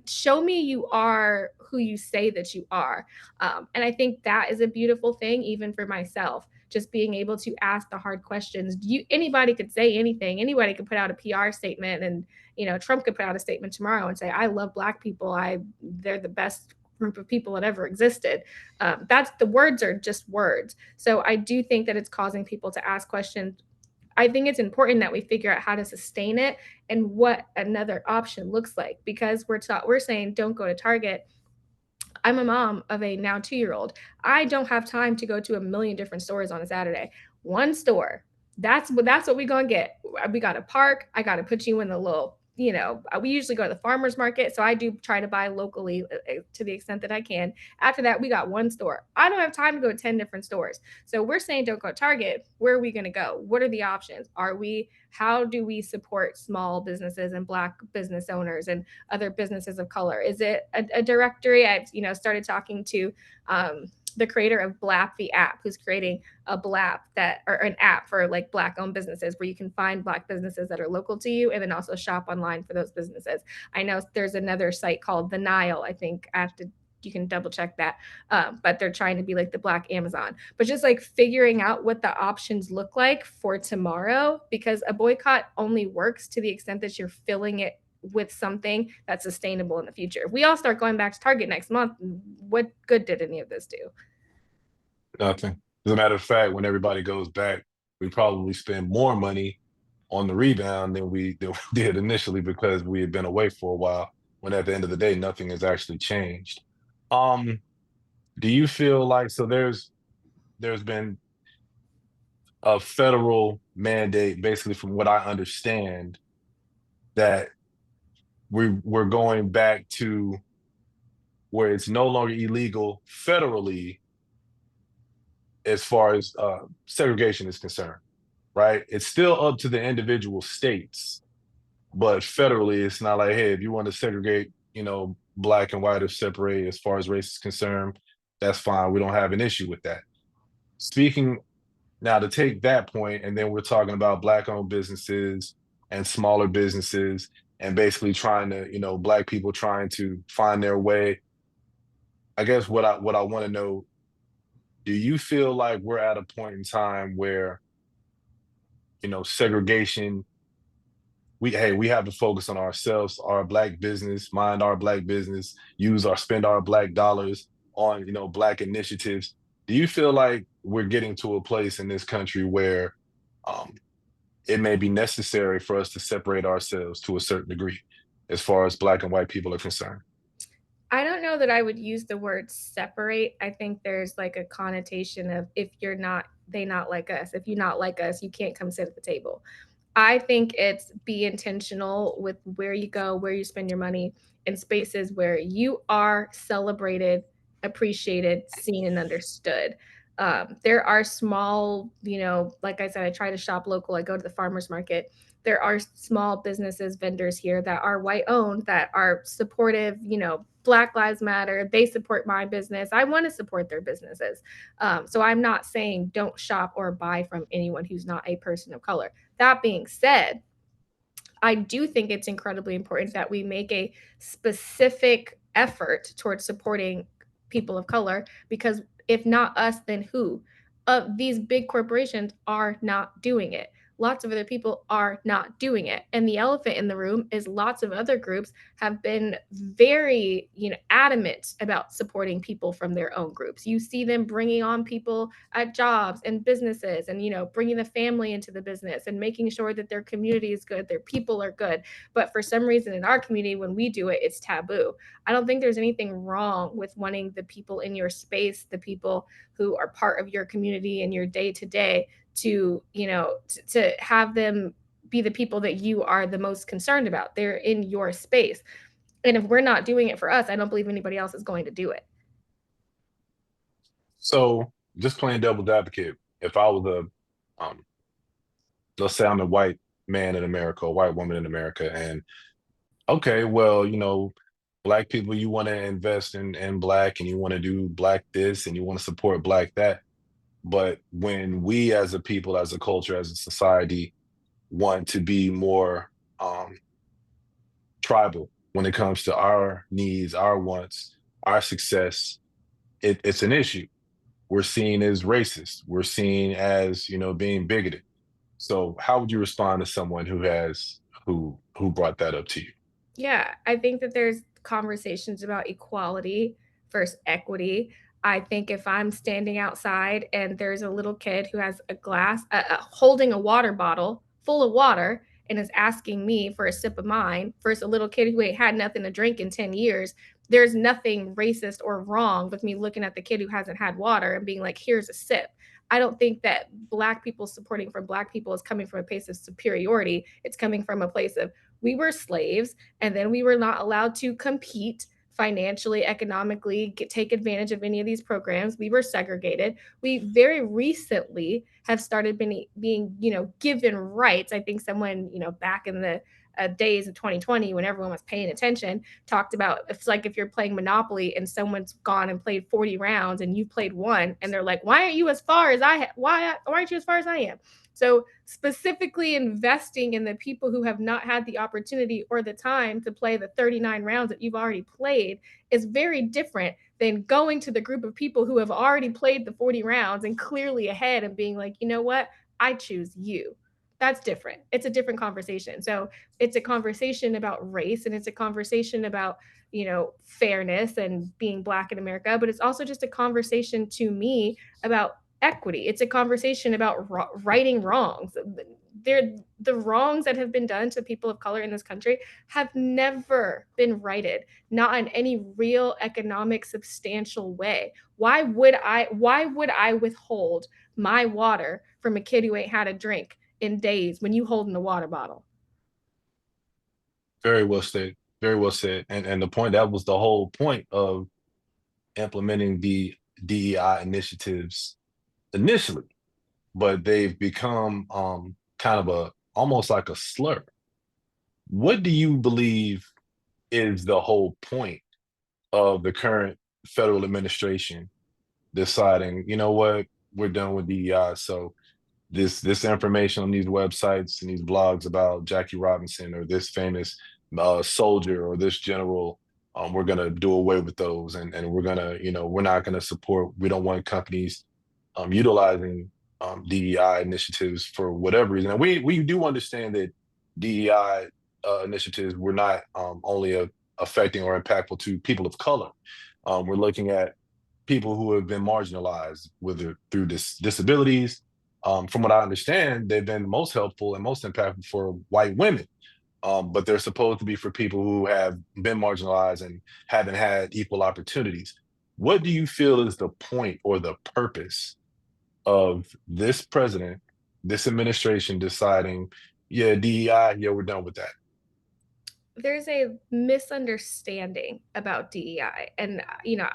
show me you are who you say that you are. And I think that is a beautiful thing, even for myself. Just being able to ask the hard questions. Anybody could say anything. Anybody could put out a PR statement, and Trump could put out a statement tomorrow and say, "I love Black people. They're the best group of people that ever existed." That's the words are just words. So I do think that it's causing people to ask questions. I think it's important that we figure out how to sustain it and what another option looks like, because we're saying don't go to Target. I'm a mom of a now 2-year-old. I don't have time to go to a million different stores on a Saturday. One store. That's what we gonna get. We got to park. I got to put you in the little. We usually go to the farmers market, so I do try to buy locally to the extent that I can. After that, we got one store. I don't have time to go to 10 different stores. So we're saying don't go to Target. Where are we going to go? What are the options? How do we support small businesses and Black business owners and other businesses of color? Is it a directory? I've started talking to the creator of Blap the app, who's creating a Blap or an app for like Black owned businesses where you can find Black businesses that are local to you and then also shop online for those businesses. I know there's another site called The Nile. I think I have to you can double check that. But they're trying to be like the Black Amazon. But just like figuring out what the options look like for tomorrow, because a boycott only works to the extent that you're filling it with something that's sustainable in the future. If we all start going back to Target next month, what good did any of this do? Nothing. As a matter of fact, when everybody goes back, we probably spend more money on the rebound than we did initially because we had been away for a while. When at the end of the day, nothing has actually changed. Um, do you feel like so? There's been a federal mandate, basically, from what I understand, that we're going back to where it's no longer illegal federally as far as segregation is concerned, right? It's still up to the individual states, but federally, it's not like, hey, if you want to segregate, black and white or separate as far as race is concerned, that's fine. We don't have an issue with that. Speaking now to take that point, and then we're talking about black-owned businesses and smaller businesses, and basically trying to, black people trying to find their way. I guess what I want to know, do you feel like we're at a point in time where, segregation, we have to focus on ourselves, our black business, mind our black business, spend our black dollars on, black initiatives. Do you feel like we're getting to a place in this country where um, it may be necessary for us to separate ourselves to a certain degree as far as black and white people are concerned? I don't know that I would use the word separate. I think there's like a connotation of if you're not, they not like us. If you're not like us, you can't come sit at the table. I think it's be intentional with where you go, where you spend your money in spaces where you are celebrated, appreciated, seen, and understood. There are small, like I said, I try to shop local. I go to the farmers market. There are small businesses, vendors here that are white owned, that are supportive. Black Lives Matter. They support my business. I want to support their businesses. So I'm not saying don't shop or buy from anyone who's not a person of color. That being said, I do think it's incredibly important that we make a specific effort towards supporting people of color because if not us, then who? These big corporations are not doing it. Lots of other people are not doing it. And the elephant in the room is lots of other groups have been very, adamant about supporting people from their own groups. You see them bringing on people at jobs and businesses and bringing the family into the business and making sure that their community is good, their people are good. But for some reason in our community when we do it, it's taboo. I don't think there's anything wrong with wanting the people in your space, the people who are part of your community and your day to day to to have them be the people that you are the most concerned about. They're in your space, and if we're not doing it for us, I don't believe anybody else is going to do it. So, just playing devil's advocate, if I was let's say I'm a white man in America, a white woman in America, and okay, well, black people, you want to invest in black and you want to do black this and you want to support black that. But when we as a people, as a culture, as a society want to be more tribal when it comes to our needs, our wants, our success, it's an issue. We're seen as racist. We're seen as, being bigoted. So how would you respond to someone who brought that up to you? Yeah, I think that there's conversations about equality versus equity. I think if I'm standing outside and there's a little kid who has a glass, holding a water bottle full of water and is asking me for a sip of mine versus a little kid who ain't had nothing to drink in 10 years, there's nothing racist or wrong with me looking at the kid who hasn't had water and being like, here's a sip. I don't think that Black people supporting for Black people is coming from a place of superiority. It's coming from a place of we were slaves and then we were not allowed to compete financially, economically, take advantage of any of these programs. We were segregated. We very recently have started being, given rights. I think someone, back in the days of 2020 when everyone was paying attention talked about it's like if you're playing Monopoly and someone's gone and played 40 rounds and you played one and they're like, why aren't you as far as why aren't you as far as I am? So specifically investing in the people who have not had the opportunity or the time to play the 39 rounds that you've already played is very different than going to the group of people who have already played the 40 rounds and clearly ahead and being like, you know what, I choose you. That's different. It's a different conversation. So it's a conversation about race, and it's a conversation about, fairness and being Black in America, but it's also just a conversation to me about equity. It's a conversation about righting wrongs. The wrongs that have been done to people of color in this country have never been righted, not in any real economic substantial way. Why would I withhold my water from a kid who ain't had a drink in days when you holding the water bottle? Very well said. Very well said. And the point, that was the whole point of implementing the DEI initiatives initially, but they've become kind of a almost like a slur. What do you believe is the whole point of the current federal administration deciding, you know what, we're done with DEI, so this information on these websites and these blogs about Jackie Robinson or this famous soldier or this general, we're gonna do away with those, and we're gonna, we're not gonna support. We don't want companies utilizing DEI initiatives for whatever reason. And we do understand that DEI initiatives were not only affecting or impactful to people of color. We're looking at people who have been marginalized, whether through disabilities. From what I understand, they've been most helpful and most impactful for white women, but they're supposed to be for people who have been marginalized and haven't had equal opportunities. What do you feel is the point or the purpose of this president, this administration deciding, yeah, DEI, yeah, we're done with that? There's a misunderstanding about DEI. And,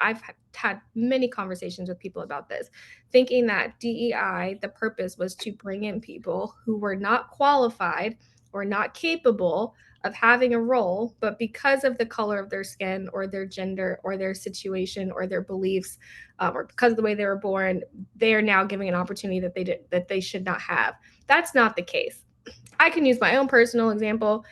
I've had many conversations with people about this, thinking that DEI, the purpose was to bring in people who were not qualified or not capable of having a role, but because of the color of their skin or their gender or their situation or their beliefs, or because of the way they were born, they are now giving an opportunity that they should not have. That's not the case. I can use my own personal example.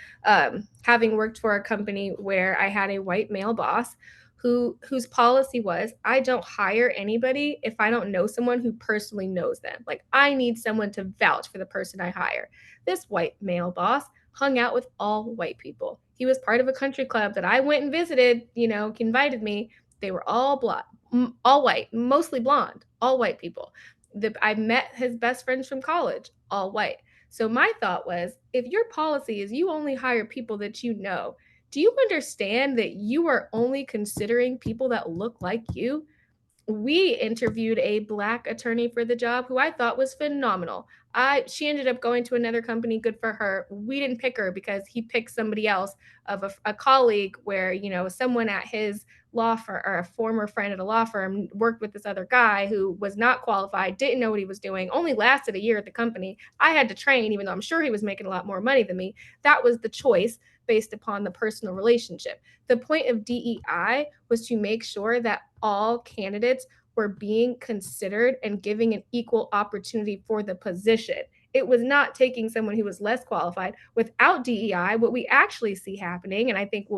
Having worked for a company where I had a white male boss whose policy was, I don't hire anybody if I don't know someone who personally knows them. Like, I need someone to vouch for the person I hire. This white male boss hung out with all white people. He was part of a country club that I went and visited, invited me. They were all blonde, all white, mostly blonde, all white people. I met his best friends from college, all white. So my thought was, if your policy is you only hire people that you know, do you understand that you are only considering people that look like you? We interviewed a Black attorney for the job who I thought was phenomenal. She ended up going to another company. Good for her. We didn't pick her because he picked somebody else of a colleague where, someone at his law firm or a former friend at a law firm worked with this other guy who was not qualified, didn't know what he was doing, only lasted a year at the company. I had to train, even though I'm sure he was making a lot more money than me. That was the choice based upon the personal relationship. The point of DEI was to make sure that all candidates were being considered and giving an equal opportunity for the position. It was not taking someone who was less qualified. Without DEI, what we actually see happening, and I think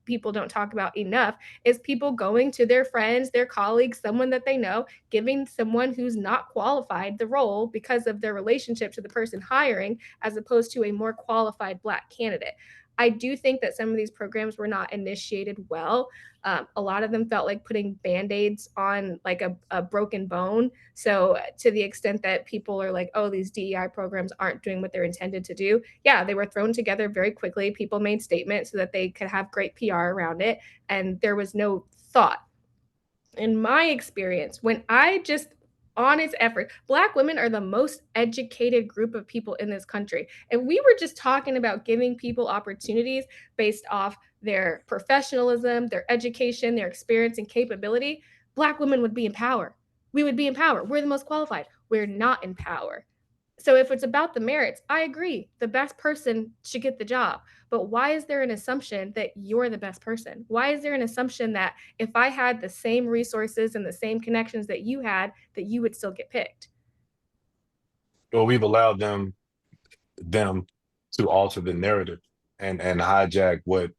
people don't talk about enough, is people going to their friends, their colleagues, someone that they know, giving someone who's not qualified the role because of their relationship to the person hiring, as opposed to a more qualified Black candidate. I do think that some of these programs were not initiated well. A lot of them felt like putting band-aids on like a broken bone. So to the extent that people are like, oh, these DEI programs aren't doing what they're intended to do. Yeah, they were thrown together very quickly. People made statements so that they could have great PR around it. And there was no thought. In my experience, when I just honest effort, Black women are the most educated group of people in this country. And we were just talking about giving people opportunities based off their professionalism, their education, their experience, and capability. Black women would be in power. We would be in power. We're the most qualified. We're not in power. So if it's about the merits, I agree. The best person should get the job. But why is there an assumption that you're the best person? Why is there an assumption that if I had the same resources and the same connections that you had, that you would still get picked? Well, we've allowed them to alter the narrative and hijack what,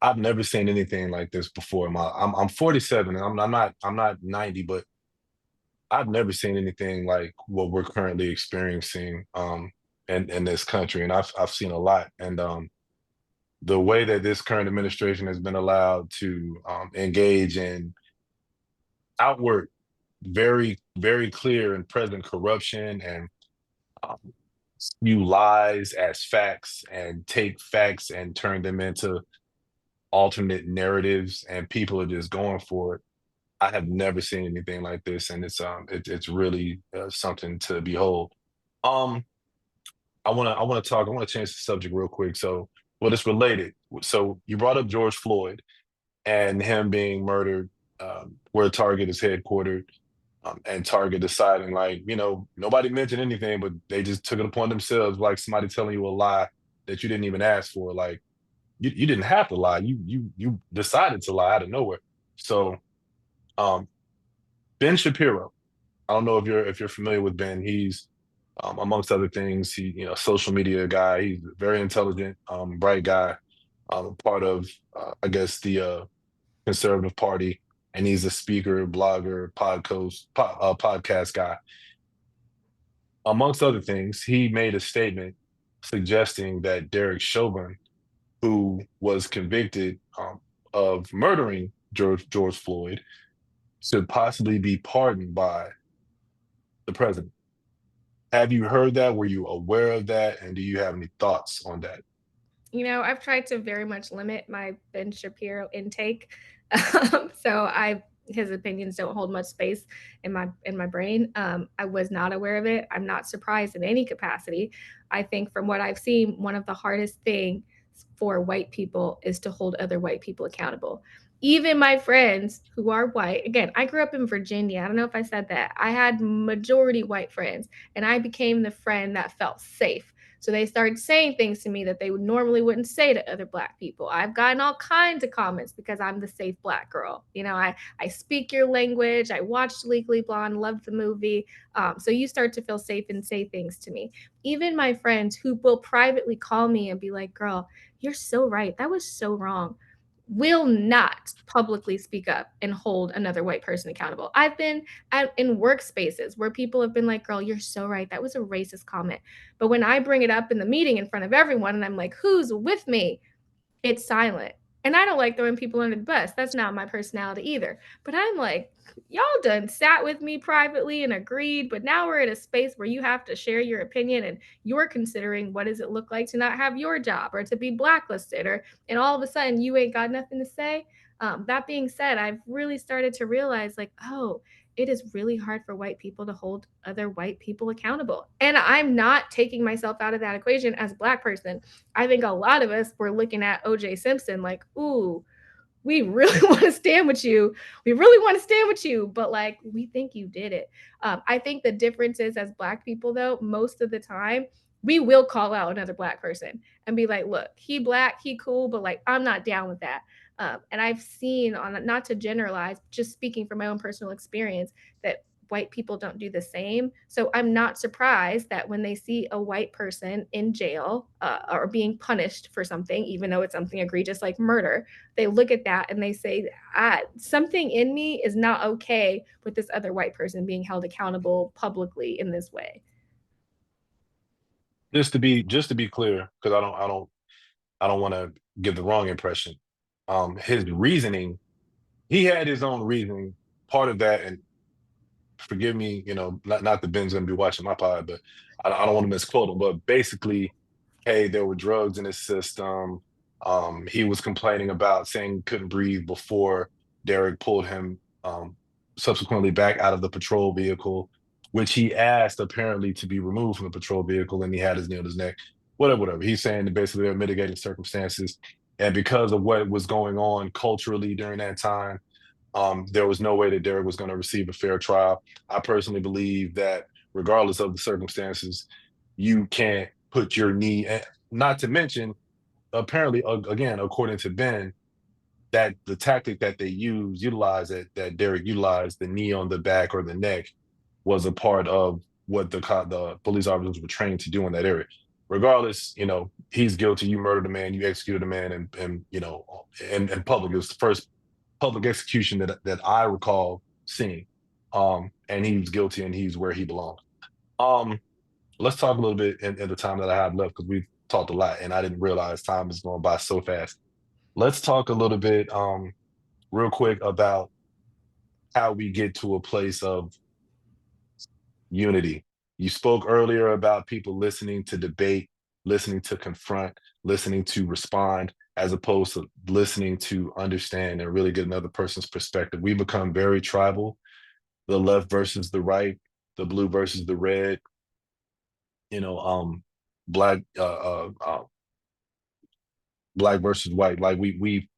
I've never seen anything like this before. I'm 47 and I'm not 90, but I've never seen anything like what we're currently experiencing in this country. And I've seen a lot. And the way that this current administration has been allowed to engage in outward, very, very clear and present corruption and um, spew lies as facts and take facts and turn them into alternate narratives, and people are just going for it. I have never seen anything like this, and it's really something to behold. Um, I want to change the subject real quick. So, well, it's related. So you brought up George Floyd and him being murdered, where Target is headquartered, and Target deciding like, nobody mentioned anything, but they just took it upon themselves, like somebody telling you a lie that you didn't even ask for. Like you didn't have to lie. You decided to lie out of nowhere. So um, Ben Shapiro. I don't know if you're familiar with Ben. He's amongst other things, social media guy. He's a very intelligent, bright guy. Part of I guess the conservative party, and he's a speaker, blogger, podcast guy. Amongst other things, he made a statement suggesting that Derek Chauvin, who was convicted of murdering George Floyd, should possibly be pardoned by the president. Have you heard that? Were you aware of that? And do you have any thoughts on that? I've tried to very much limit my Ben Shapiro intake. So I his opinions don't hold much space in my brain. I was not aware of it. I'm not surprised in any capacity. I think from what I've seen, one of the hardest things for white people is to hold other white people accountable. Even my friends who are white, again, I grew up in Virginia. I don't know if I said that. I had majority white friends, and I became the friend that felt safe. So they started saying things to me that they would normally wouldn't say to other black people. I've gotten all kinds of comments because I'm the safe black girl. I speak your language. I watched Legally Blonde, loved the movie. So you start to feel safe and say things to me. Even my friends who will privately call me and be like, girl, you're so right. That was so wrong, will not publicly speak up and hold another white person accountable. I've been in workspaces where people have been like, girl, you're so right. That was a racist comment. But when I bring it up in the meeting in front of everyone and I'm like, who's with me? It's silent. And I don't like throwing people under the bus. That's not my personality either. But I'm like, y'all done sat with me privately and agreed, but now we're in a space where you have to share your opinion and you're considering what does it look like to not have your job or to be blacklisted or and all of a sudden you ain't got nothing to say. That being said, I've really started to realize like, oh, it is really hard for white people to hold other white people accountable. And I'm not taking myself out of that equation as a black person. I think a lot of us were looking at OJ Simpson like, ooh, we really want to stand with you. We really want to stand with you, but like, we think you did it. I think the difference is as black people, though, most of the time, we will call out another black person and be like, look, he black, he cool, but like, I'm not down with that. And I've seen on not to generalize, just speaking from my own personal experience, that white people don't do the same. So I'm not surprised that when they see a white person in jail or being punished for something, even though it's something egregious like murder, they look at that and they say, something in me is not okay with this other white person being held accountable publicly in this way. Just to be clear, because I don't want to give the wrong impression. His reasoning, he had his own reasoning. Part of that, and forgive me, not that Ben's gonna be watching my pod, but I don't want to misquote him. But basically, hey, there were drugs in his system. He was complaining about saying he couldn't breathe before Derek pulled him subsequently back out of the patrol vehicle, which he asked apparently to be removed from the patrol vehicle, and he had his knee on his neck. Whatever, whatever. He's saying that basically there are mitigating circumstances. And because of what was going on culturally during that time, there was no way that Derek was going to receive a fair trial. I personally believe that regardless of the circumstances, you can't put your knee, not to mention, apparently, again, according to Ben, that the tactic that they utilized that Derek utilized, the knee on the back or the neck, was a part of what the police officers were trained to do in that area. regardless, he's guilty. You murdered a man, you executed a man, and in public. It was the first public execution that I recall seeing. And he was guilty, and he's where he belongs. Um, let's talk a little bit in the time that I have left because we've talked a lot, and I didn't realize time is going by so fast. Let's talk a little bit, real quick, about how we get to a place of unity. You spoke earlier about people listening to debate, listening to confront, listening to respond, as opposed to listening to understand and really get another person's perspective. We become very tribal, the left versus the right, the blue versus the red, you know, black black versus white. Like we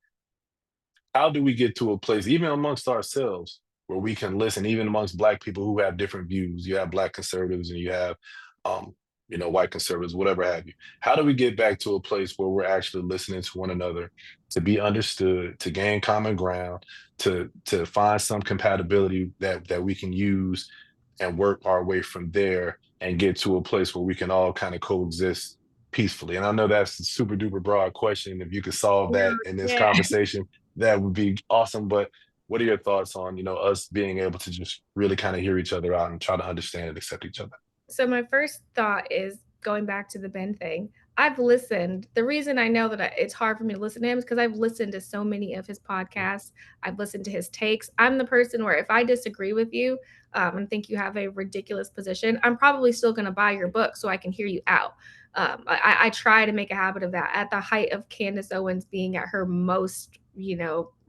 how do we get to a place, even amongst ourselves, where we can listen, even amongst black people who have different views? You have black conservatives and you have, um, white conservatives, whatever have you. How do we get back to a place where we're actually listening to one another, to be understood, to gain common ground, to find some compatibility that we can use and work our way from there and get to a place where we can all kind of coexist peacefully? And I know that's a super duper broad question. If you could solve No, that in this yeah. conversation, that would be awesome. But what are your thoughts on, us being able to just really kind of hear each other out and try to understand and accept each other? So my first thought is going back to the Ben thing. I've listened. The reason I know that it's hard for me to listen to him is because I've listened to so many of his podcasts. I've listened to his takes. I'm the person where if I disagree with you and think you have a ridiculous position, I'm probably still going to buy your book so I can hear you out. I try to make a habit of that. At the height of Candace Owens being at her most,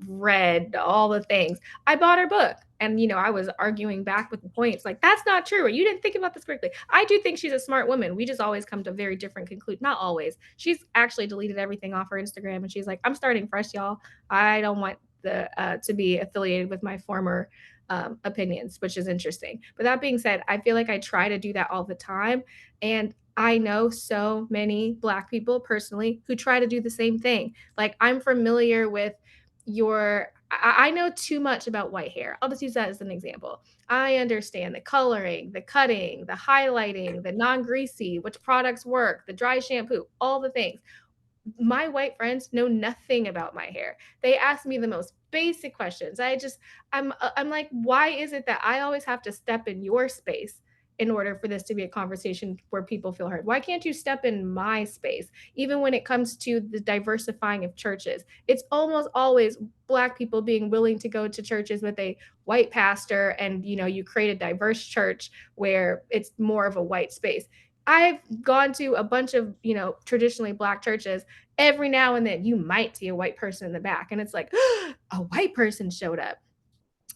read all the things, I bought her book. And, I was arguing back with the points like, that's not true. Or you didn't think about this correctly. I do think she's a smart woman. We just always come to very different conclusions. Not always. She's actually deleted everything off her Instagram and she's like, I'm starting fresh, y'all. I don't want the to be affiliated with my former opinions, which is interesting. But that being said, I feel like I try to do that all the time. And I know so many Black people personally who try to do the same thing. Like, I'm familiar with I know too much about white hair. I'll just use that as an example. I understand the coloring, the cutting, the highlighting, the non greasy, which products work, the dry shampoo, all the things. My white friends know nothing about my hair. They ask me the most basic questions. I'm like, why is it that I always have to step in your space in order for this to be a conversation where people feel heard? Why can't you step in my space? Even when it comes to the diversifying of churches, it's almost always Black people being willing to go to churches with a white pastor, and you create a diverse church where it's more of a white space. I've gone to a bunch of, traditionally Black churches. Every now and then you might see a white person in the back, and it's like, a white person showed up.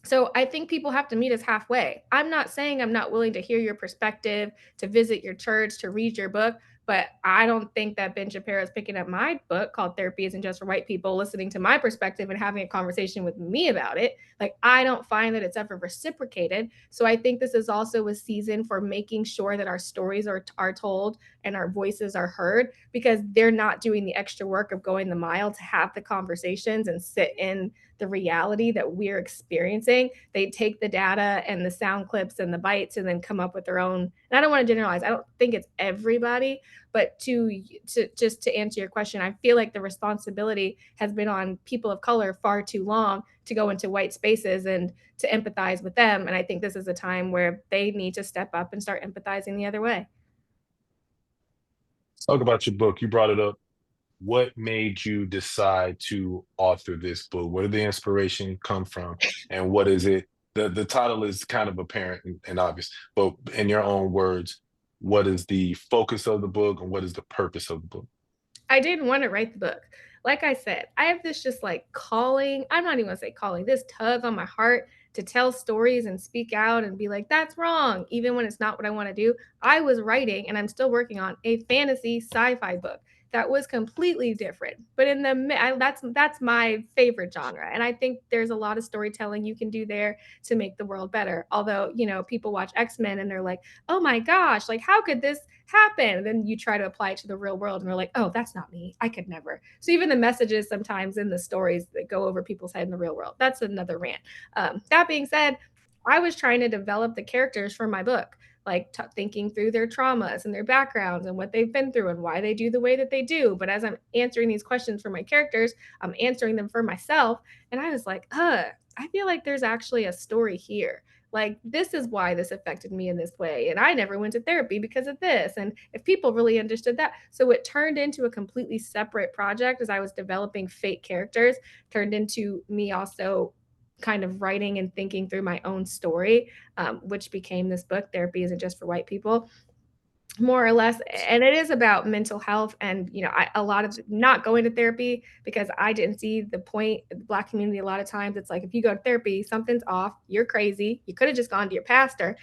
So I think people have to meet us halfway. I'm not saying I'm not willing to hear your perspective, to visit your church, to read your book, but I don't think that Ben Shapiro is picking up my book called Therapy Isn't Just for White People, listening to my perspective and having a conversation with me about it. Like, I don't find that it's ever reciprocated. So I think this is also a season for making sure that our stories are told and our voices are heard, because they're not doing the extra work of going the mile to have the conversations and sit in the reality that we're experiencing. They take the data and the sound clips and the bites and then come up with their own. And I don't want to generalize. I don't think it's everybody, but to just to answer your question, I feel like the responsibility has been on people of color far too long to go into white spaces and to empathize with them. And I think this is a time where they need to step up and start empathizing the other way. Let's talk about your book. You brought it up. What made you decide to author this book? Where did the inspiration come from? And what is it? The title is kind of apparent and obvious, but in your own words, what is the focus of the book and what is the purpose of the book? I didn't want to write the book. Like I said, I have this just like calling. I'm not even gonna say calling, this tug on my heart to tell stories and speak out and be like, that's wrong, even when it's not what I want to do. I was writing, and I'm still working on a fantasy sci-fi book that was completely different. But that's my favorite genre, and I think there's a lot of storytelling you can do there to make the world better. Although, people watch X-Men and they're like, oh my gosh, like how could this happen? And then you try to apply it to the real world and they're like, oh, that's not me. I could never. So even the messages sometimes in the stories that go over people's head in the real world, that's another rant. That being said, I was trying to develop the characters for my book. like thinking through their traumas and their backgrounds and what they've been through and why they do the way that they do. But as I'm answering these questions for my characters, I'm answering them for myself. And I was like, I feel like there's actually a story here. Like, this is why this affected me in this way. And I never went to therapy because of this. And if people really understood that. So it turned into a completely separate project as I was developing fake characters, turned into me also kind of writing and thinking through my own story, which became this book, Therapy Isn't Just for White People, more or less. And it is about mental health and, a lot of not going to therapy because I didn't see the point. The Black community, a lot of times it's like, if you go to therapy, something's off, you're crazy, you could have just gone to your pastor.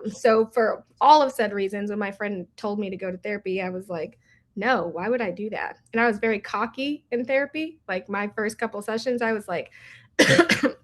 So for all of said reasons, when my friend told me to go to therapy, I was like, no, why would I do that? And I was very cocky in therapy. Like my first couple sessions, I was like,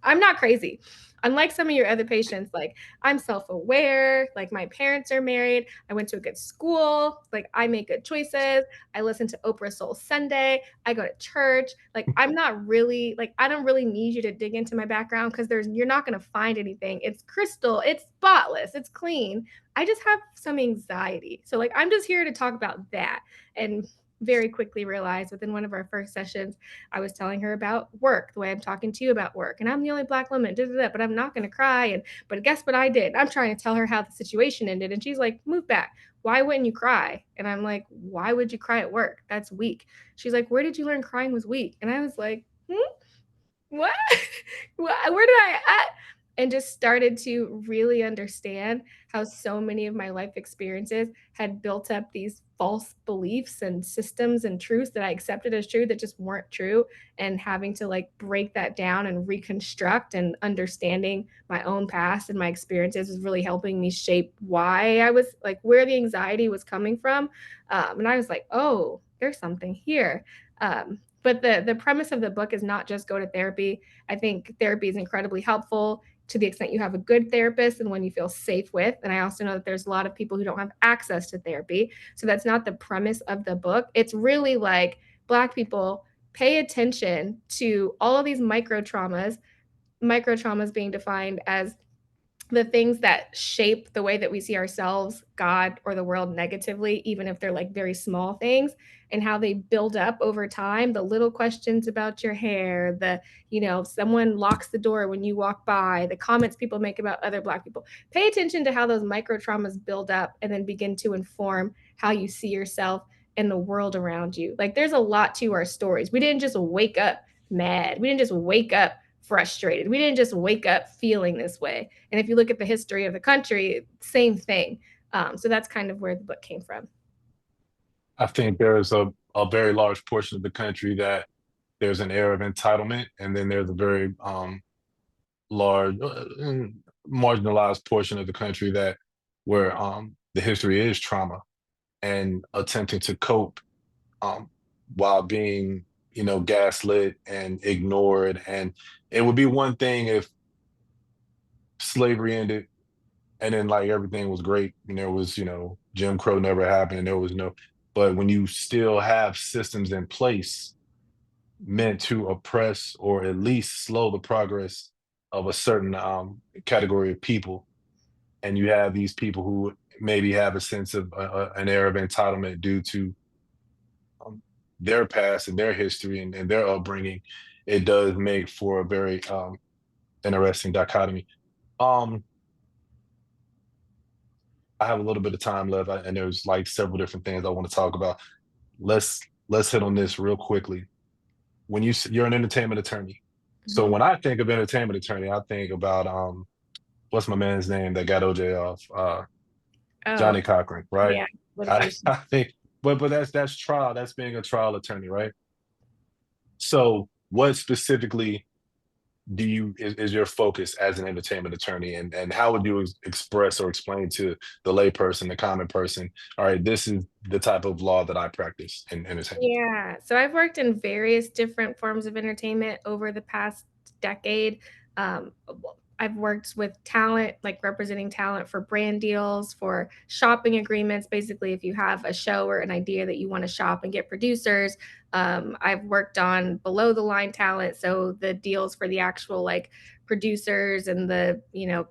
I'm not crazy. Unlike some of your other patients, like I'm self aware, like my parents are married, I went to a good school, like I make good choices, I listen to Oprah Soul Sunday, I go to church. Like I'm not really, like, I don't really need you to dig into my background because you're not going to find anything. It's crystal, it's spotless, it's clean. I just have some anxiety. So, like, I'm just here to talk about that. And very quickly realized within one of our first sessions, I was telling her about work, the way I'm talking to you about work, and I'm the only Black woman, but I'm not going to cry. And but guess what I did? I'm trying to tell her how the situation ended, and she's like, "Move back. Why wouldn't you cry?" And I'm like, "Why would you cry at work? That's weak." She's like, "Where did you learn crying was weak?" And I was like, what? Where did I at? And just started to really understand how so many of my life experiences had built up these false beliefs and systems and truths that I accepted as true that just weren't true. And having to like break that down and reconstruct and understanding my own past and my experiences was really helping me shape why I was like where the anxiety was coming from. And I was like, oh, there's something here. But the premise of the book is not just go to therapy. I think therapy is incredibly helpful to the extent you have a good therapist and one you feel safe with. And I also know that there's a lot of people who don't have access to therapy. So that's not the premise of the book. It's really like Black people pay attention to all of these micro traumas being defined as the things that shape the way that we see ourselves, God, or the world negatively, even if they're like very small things, and how they build up over time. The little questions about your hair, someone locks the door when you walk by, the comments people make about other Black people. Pay attention to how those micro traumas build up and then begin to inform how you see yourself and the world around you. Like there's a lot to our stories. We didn't just wake up mad, we didn't just wake up frustrated, we didn't just wake up feeling this way. And if you look at the history of the country, same thing. So that's kind of where the book came from. I think there's a very large portion of the country that there's an air of entitlement, and then there's a very large marginalized portion of the country that where the history is trauma and attempting to cope um, while being gaslit and ignored. And it would be one thing if slavery ended and then like everything was great and there was Jim Crow never happened and there was no, but when you still have systems in place meant to oppress or at least slow the progress of a certain category of people, and you have these people who maybe have a sense of an air of entitlement due to um, their past and their history and their upbringing, it does make for a very interesting dichotomy. um I have a little bit of time left, and there's like several different things I want to talk about. Let's hit on this real quickly. When you're an entertainment attorney, so Mhm. when I think of entertainment attorney, I think about what's my man's name that got OJ off? Oh, Johnny Cochran, right? yeah, I litigation. think, but that's trial. That's being a trial attorney, right? So, what specifically is your focus as an entertainment attorney, and how would you express or explain to the layperson, the common person, all right, this is the type of law that I practice in entertainment? Yeah. So I've worked in various different forms of entertainment over the past decade. I've worked with talent, like representing talent for brand deals, for shopping agreements. Basically, if you have a show or an idea that you want to shop and get producers, I've worked on below the line talent. So the deals for the actual like producers and the,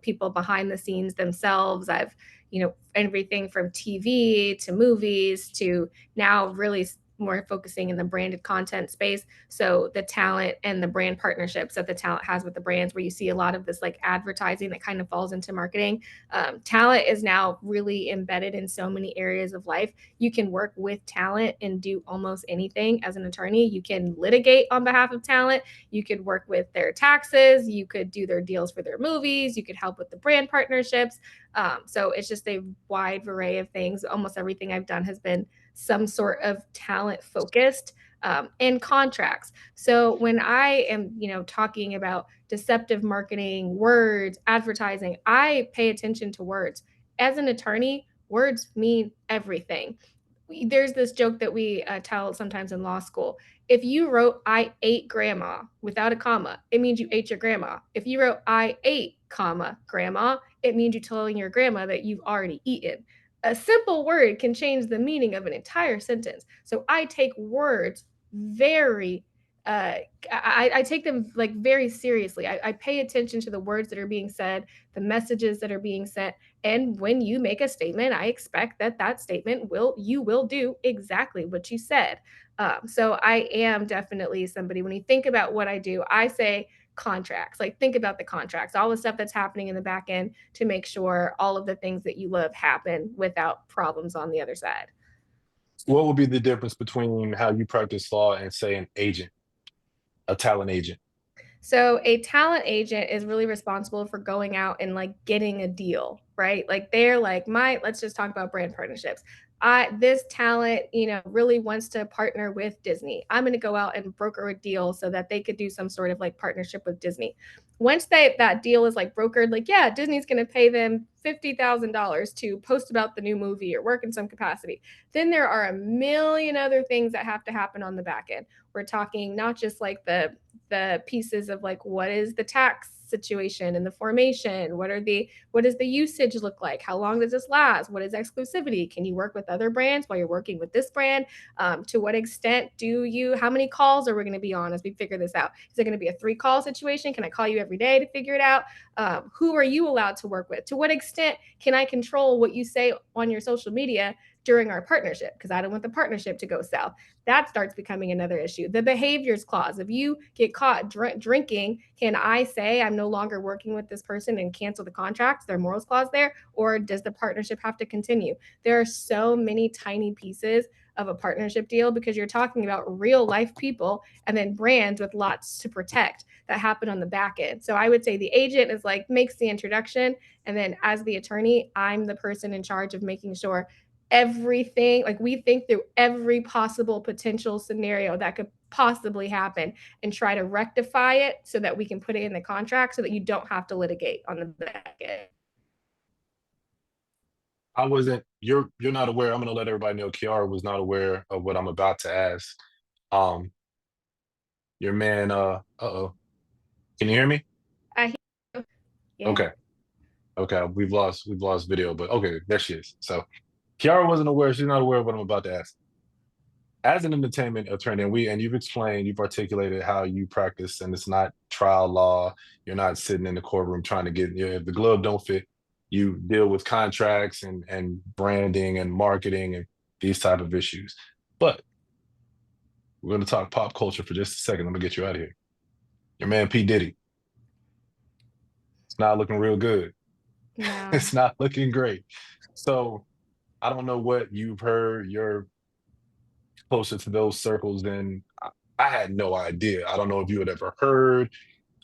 people behind the scenes themselves. I've, everything from TV to movies to now really more focusing in the branded content space. So the talent and the brand partnerships that the talent has with the brands, where you see a lot of this like advertising that kind of falls into marketing. Talent is now really embedded in so many areas of life. You can work with talent and do almost anything as an attorney. You can litigate on behalf of talent. You could work with their taxes. You could do their deals for their movies. You could help with the brand partnerships. So it's just a wide array of things. Almost everything I've done has been some sort of talent focused, and contracts. So when I am, talking about deceptive marketing, words, advertising, I pay attention to words. As an attorney, words mean everything. There's this joke that we tell sometimes in law school. If you wrote "I ate grandma" without a comma, it means you ate your grandma. If you wrote "I ate, comma, grandma," it means you're telling your grandma that you've already eaten. A simple word can change the meaning of an entire sentence. So I take words very I take them like very seriously. I pay attention to the words that are being said, the messages that are being sent, and when you make a statement, I expect that that statement you will do exactly what you said. So I am definitely somebody. When you think about what I do, I say contracts. Like think about the contracts, all the stuff that's happening in the back end to make sure all of the things that you love happen without problems on the other side. What would be the difference between how you practice law and say an agent, a talent agent? So a talent agent is really responsible for going out and like getting a deal, right? Like they're like, let's just talk about brand partnerships. This talent, really wants to partner with Disney. I'm going to go out and broker a deal so that they could do some sort of like partnership with Disney. Once that deal is like brokered, like yeah, Disney's going to pay them $50,000 to post about the new movie or work in some capacity. Then there are a million other things that have to happen on the back end. We're talking not just like the pieces of like what is the tax situation and the formation, what does the usage look like, how long does this last, what is exclusivity, can you work with other brands while you're working with this brand, to what extent how many calls are we going to be on as we figure this out, is it going to be a 3 call situation, can I call you every day to figure it out, who are you allowed to work with, to what extent can I control what you say on your social media during our partnership, because I don't want the partnership to go south. That starts becoming another issue. The behaviors clause. If you get caught drinking, can I say I'm no longer working with this person and cancel the contract? Is there a morals clause there? Or does the partnership have to continue? There are so many tiny pieces of a partnership deal because you're talking about real life people and then brands with lots to protect that happen on the back end. So I would say the agent is like makes the introduction. And then as the attorney, I'm the person in charge of making sure everything, like we think through every possible potential scenario that could possibly happen and try to rectify it so that we can put it in the contract so that you don't have to litigate on the back end. I wasn't. You're not aware. I'm going to let everybody know. Kiara was not aware of what I'm about to ask. Um, your man. Oh. Can you hear me? I hear. Yeah. Okay. Okay. We've lost video, but okay, there she is. So Kiara wasn't aware. She's not aware of what I'm about to ask. As an entertainment attorney, and you've explained, you've articulated how you practice, and it's not trial law. You're not sitting in the courtroom trying to get, if the glove don't fit, you deal with contracts and branding and marketing and these type of issues. But we're going to talk pop culture for just a second. Let me get you out of here. Your man P Diddy, it's not looking real good. No. It's not looking great. So I don't know what you've heard. You're closer to those circles than I had no idea. I don't know if you had ever heard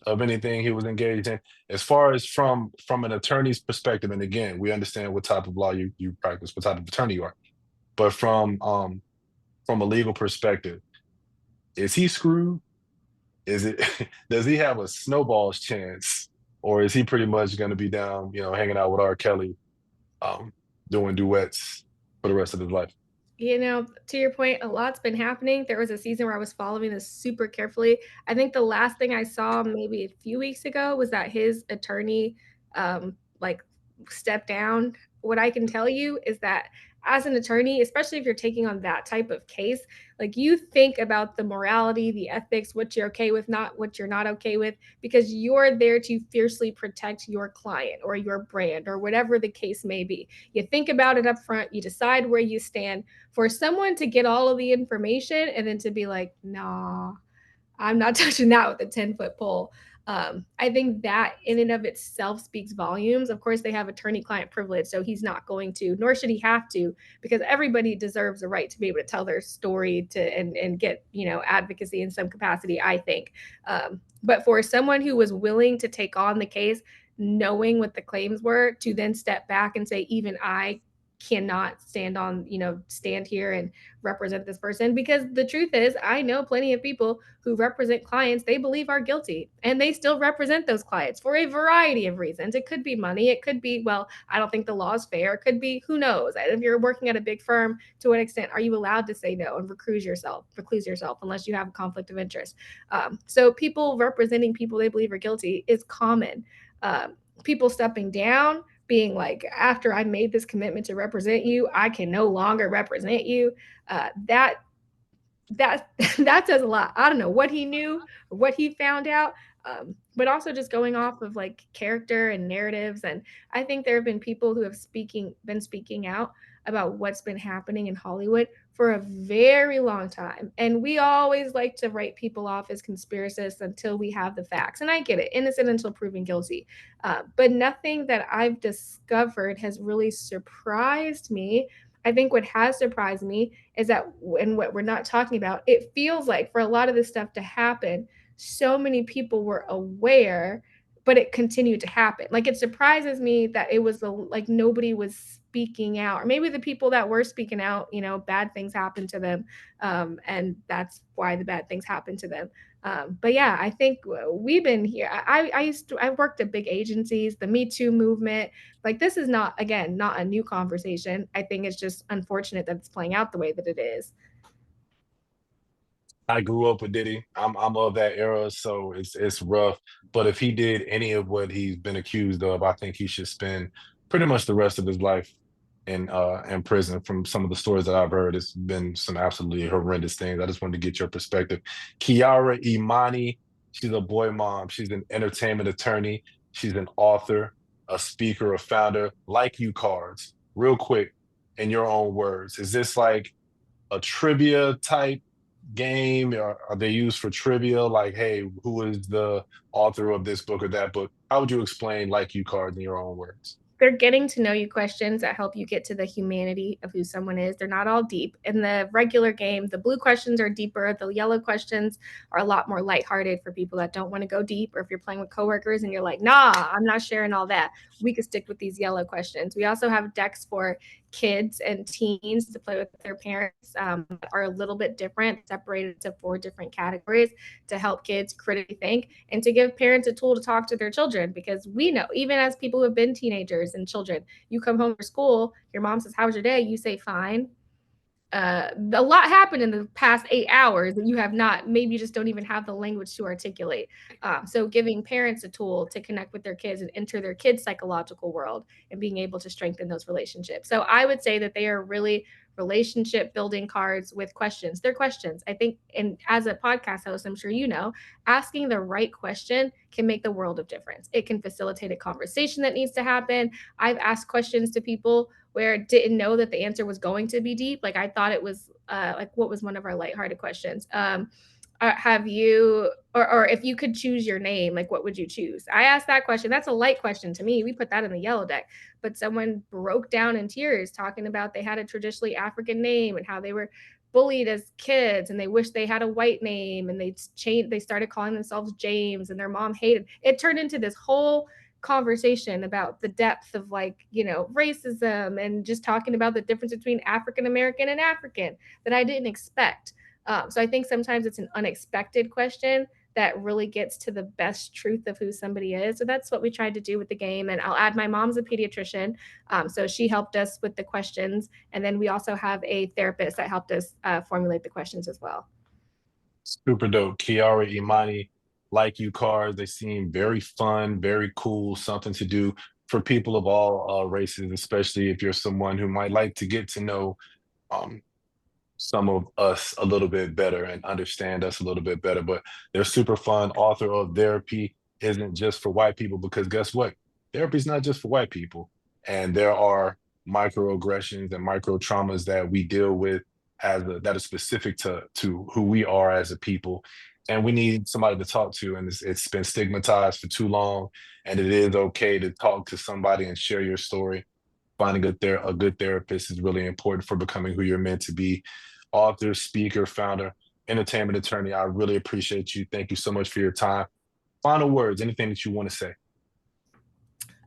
of anything he was engaged in. As far as from an attorney's perspective, and again, we understand what type of law you practice, what type of attorney you are. But from a legal perspective, is he screwed? Is it does he have a snowball's chance? Or is he pretty much gonna be down, hanging out with R. Kelly, um, doing duets for the rest of his life? To your point, a lot's been happening. There was a season where I was following this super carefully. I think the last thing I saw maybe a few weeks ago was that his attorney, like step down. What I can tell you is that as an attorney, especially if you're taking on that type of case, like you think about the morality, the ethics, what you're okay with, not what you're not okay with, because you're there to fiercely protect your client or your brand or whatever the case may be. You think about it up front, you decide where you stand. For someone to get all of the information and then to be like, nah, I'm not touching that with a 10-foot pole. I think that in and of itself speaks volumes. Of course, they have attorney client privilege, so he's not going to, nor should he have to, because everybody deserves a right to be able to tell their story to and get, advocacy in some capacity, I think. But for someone who was willing to take on the case, knowing what the claims were, to then step back and say, even I cannot stand here and represent this person, because the truth is I know plenty of people who represent clients they believe are guilty, and they still represent those clients for a variety of reasons. It could be money, it could be, well, I don't think the law is fair, it could be, who knows. If you're working at a big firm, to what extent are you allowed to say no and recluse yourself unless you have a conflict of interest? So people representing people they believe are guilty is common. People stepping down, being like, after I made this commitment to represent you, I can no longer represent you. That that says a lot. I don't know what he knew or what he found out, but also just going off of like character and narratives. And I think there have been people who have been speaking out about what's been happening in Hollywood for a very long time. And we always like to write people off as conspiracists until we have the facts. And I get it, innocent until proven guilty. But nothing that I've discovered has really surprised me. I think what has surprised me is that, and what we're not talking about, it feels like for a lot of this stuff to happen, so many people were aware, but it continued to happen. Like, it surprises me that it was like nobody was speaking out, or maybe the people that were speaking out, bad things happened to them, and that's why the bad things happened to them. But yeah, I think we've been here. I worked at big agencies, the Me Too movement. Like, this is not, again, not a new conversation. I think it's just unfortunate that it's playing out the way that it is. I grew up with Diddy. I'm of that era, so it's rough. But if he did any of what he's been accused of, I think he should spend pretty much the rest of his life in prison. From some of the stories that I've heard, it's been some absolutely horrendous things. I just wanted to get your perspective. Kiara Imani, she's a boy mom. She's an entertainment attorney. She's an author, a speaker, a founder. Like you cards, real quick, in your own words, is this like a trivia type game? Or are they used for trivia? Like, hey, who is the author of this book or that book? How would you explain like you cards in your own words? They're getting to know you questions that help you get to the humanity of who someone is. They're not all deep. In the regular game, the blue questions are deeper. The yellow questions are a lot more lighthearted for people that don't want to go deep. Or if you're playing with coworkers and you're like, nah, I'm not sharing all that, we could stick with these yellow questions. We also have decks for kids and teens to play with their parents, are a little bit different, separated into 4 different categories to help kids critically think and to give parents a tool to talk to their children. Because we know, even as people who have been teenagers and children, you come home from school, your mom says, how was your day? You say, fine. A lot happened in the past 8 hours that you have not, maybe you just don't even have the language to articulate. So giving parents a tool to connect with their kids and enter their kids' psychological world and being able to strengthen those relationships. So I would say that they are really relationship building cards with questions. They're questions. I think, and as a podcast host, I'm sure asking the right question can make the world of difference. It can facilitate a conversation that needs to happen. I've asked questions to people where didn't know that the answer was going to be deep. Like, I thought it was like, what was one of our lighthearted questions? Have you, or if you could choose your name, like, what would you choose? I asked that question. That's a light question to me. We put that in the yellow deck. But someone broke down in tears talking about they had a traditionally African name and how they were bullied as kids and they wish they had a white name, and they started calling themselves James, and their mom hated it. Turned into this whole conversation about the depth of, like, racism, and just talking about the difference between African American and African that I didn't expect. So I think sometimes it's an unexpected question that really gets to the best truth of who somebody is. So that's what we tried to do with the game. And I'll add, my mom's a pediatrician, so she helped us with the questions, and then we also have a therapist that helped us formulate the questions as well. Super dope. Kiara Imani, like you cards, they seem very fun, very cool, something to do for people of all races, especially if you're someone who might like to get to know um, some of us a little bit better and understand us a little bit better. But they're super fun. Author of Therapy isn't just for white people, because guess what? Therapy is not just for white people. And there are microaggressions and micro traumas that we deal with that are specific to who we are as a people. And we need somebody to talk to. And it's been stigmatized for too long. And it is okay to talk to somebody and share your story. Finding a good therapist is really important for becoming who you're meant to be. Author, speaker, founder, entertainment attorney, I really appreciate you. Thank you so much for your time. Final words, anything that you want to say?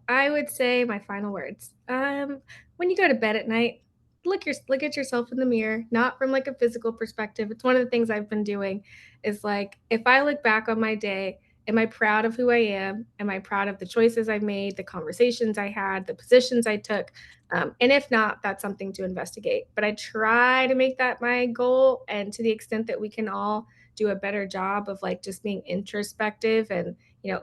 I would say my final words. When you go to bed at night, look at yourself in the mirror, not from like a physical perspective. It's one of the things I've been doing is like if I look back on my day, am I proud of who I am? Am I proud of the choices I made, the conversations I had, the positions I took? And if not, that's something to investigate. But I try to make that my goal. And to the extent that we can all do a better job of like just being introspective and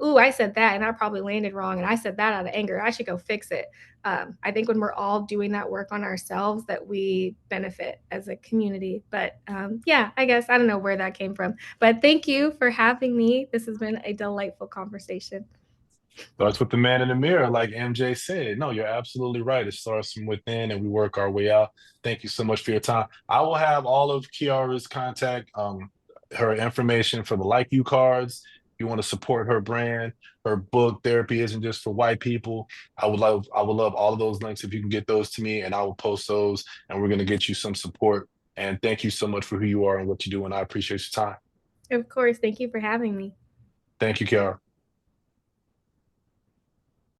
ooh, I said that and I probably landed wrong and I said that out of anger. I should go fix it. I think when we're all doing that work on ourselves, that we benefit as a community. But yeah, I guess I don't know where that came from. But thank you for having me. This has been a delightful conversation. Starts with the man in the mirror, like MJ said. No, you're absolutely right. It starts from within and we work our way out. Thank you so much for your time. I will have all of Kiara's contact, her information for the Like You cards. If you want to support her brand, her book, Therapy Isn't Just for White People. I would love all of those links if you can get those to me, and I will post those and we're gonna get you some support. And thank you so much for who you are and what you do. And I appreciate your time. Of course. Thank you for having me. Thank you, Kiara.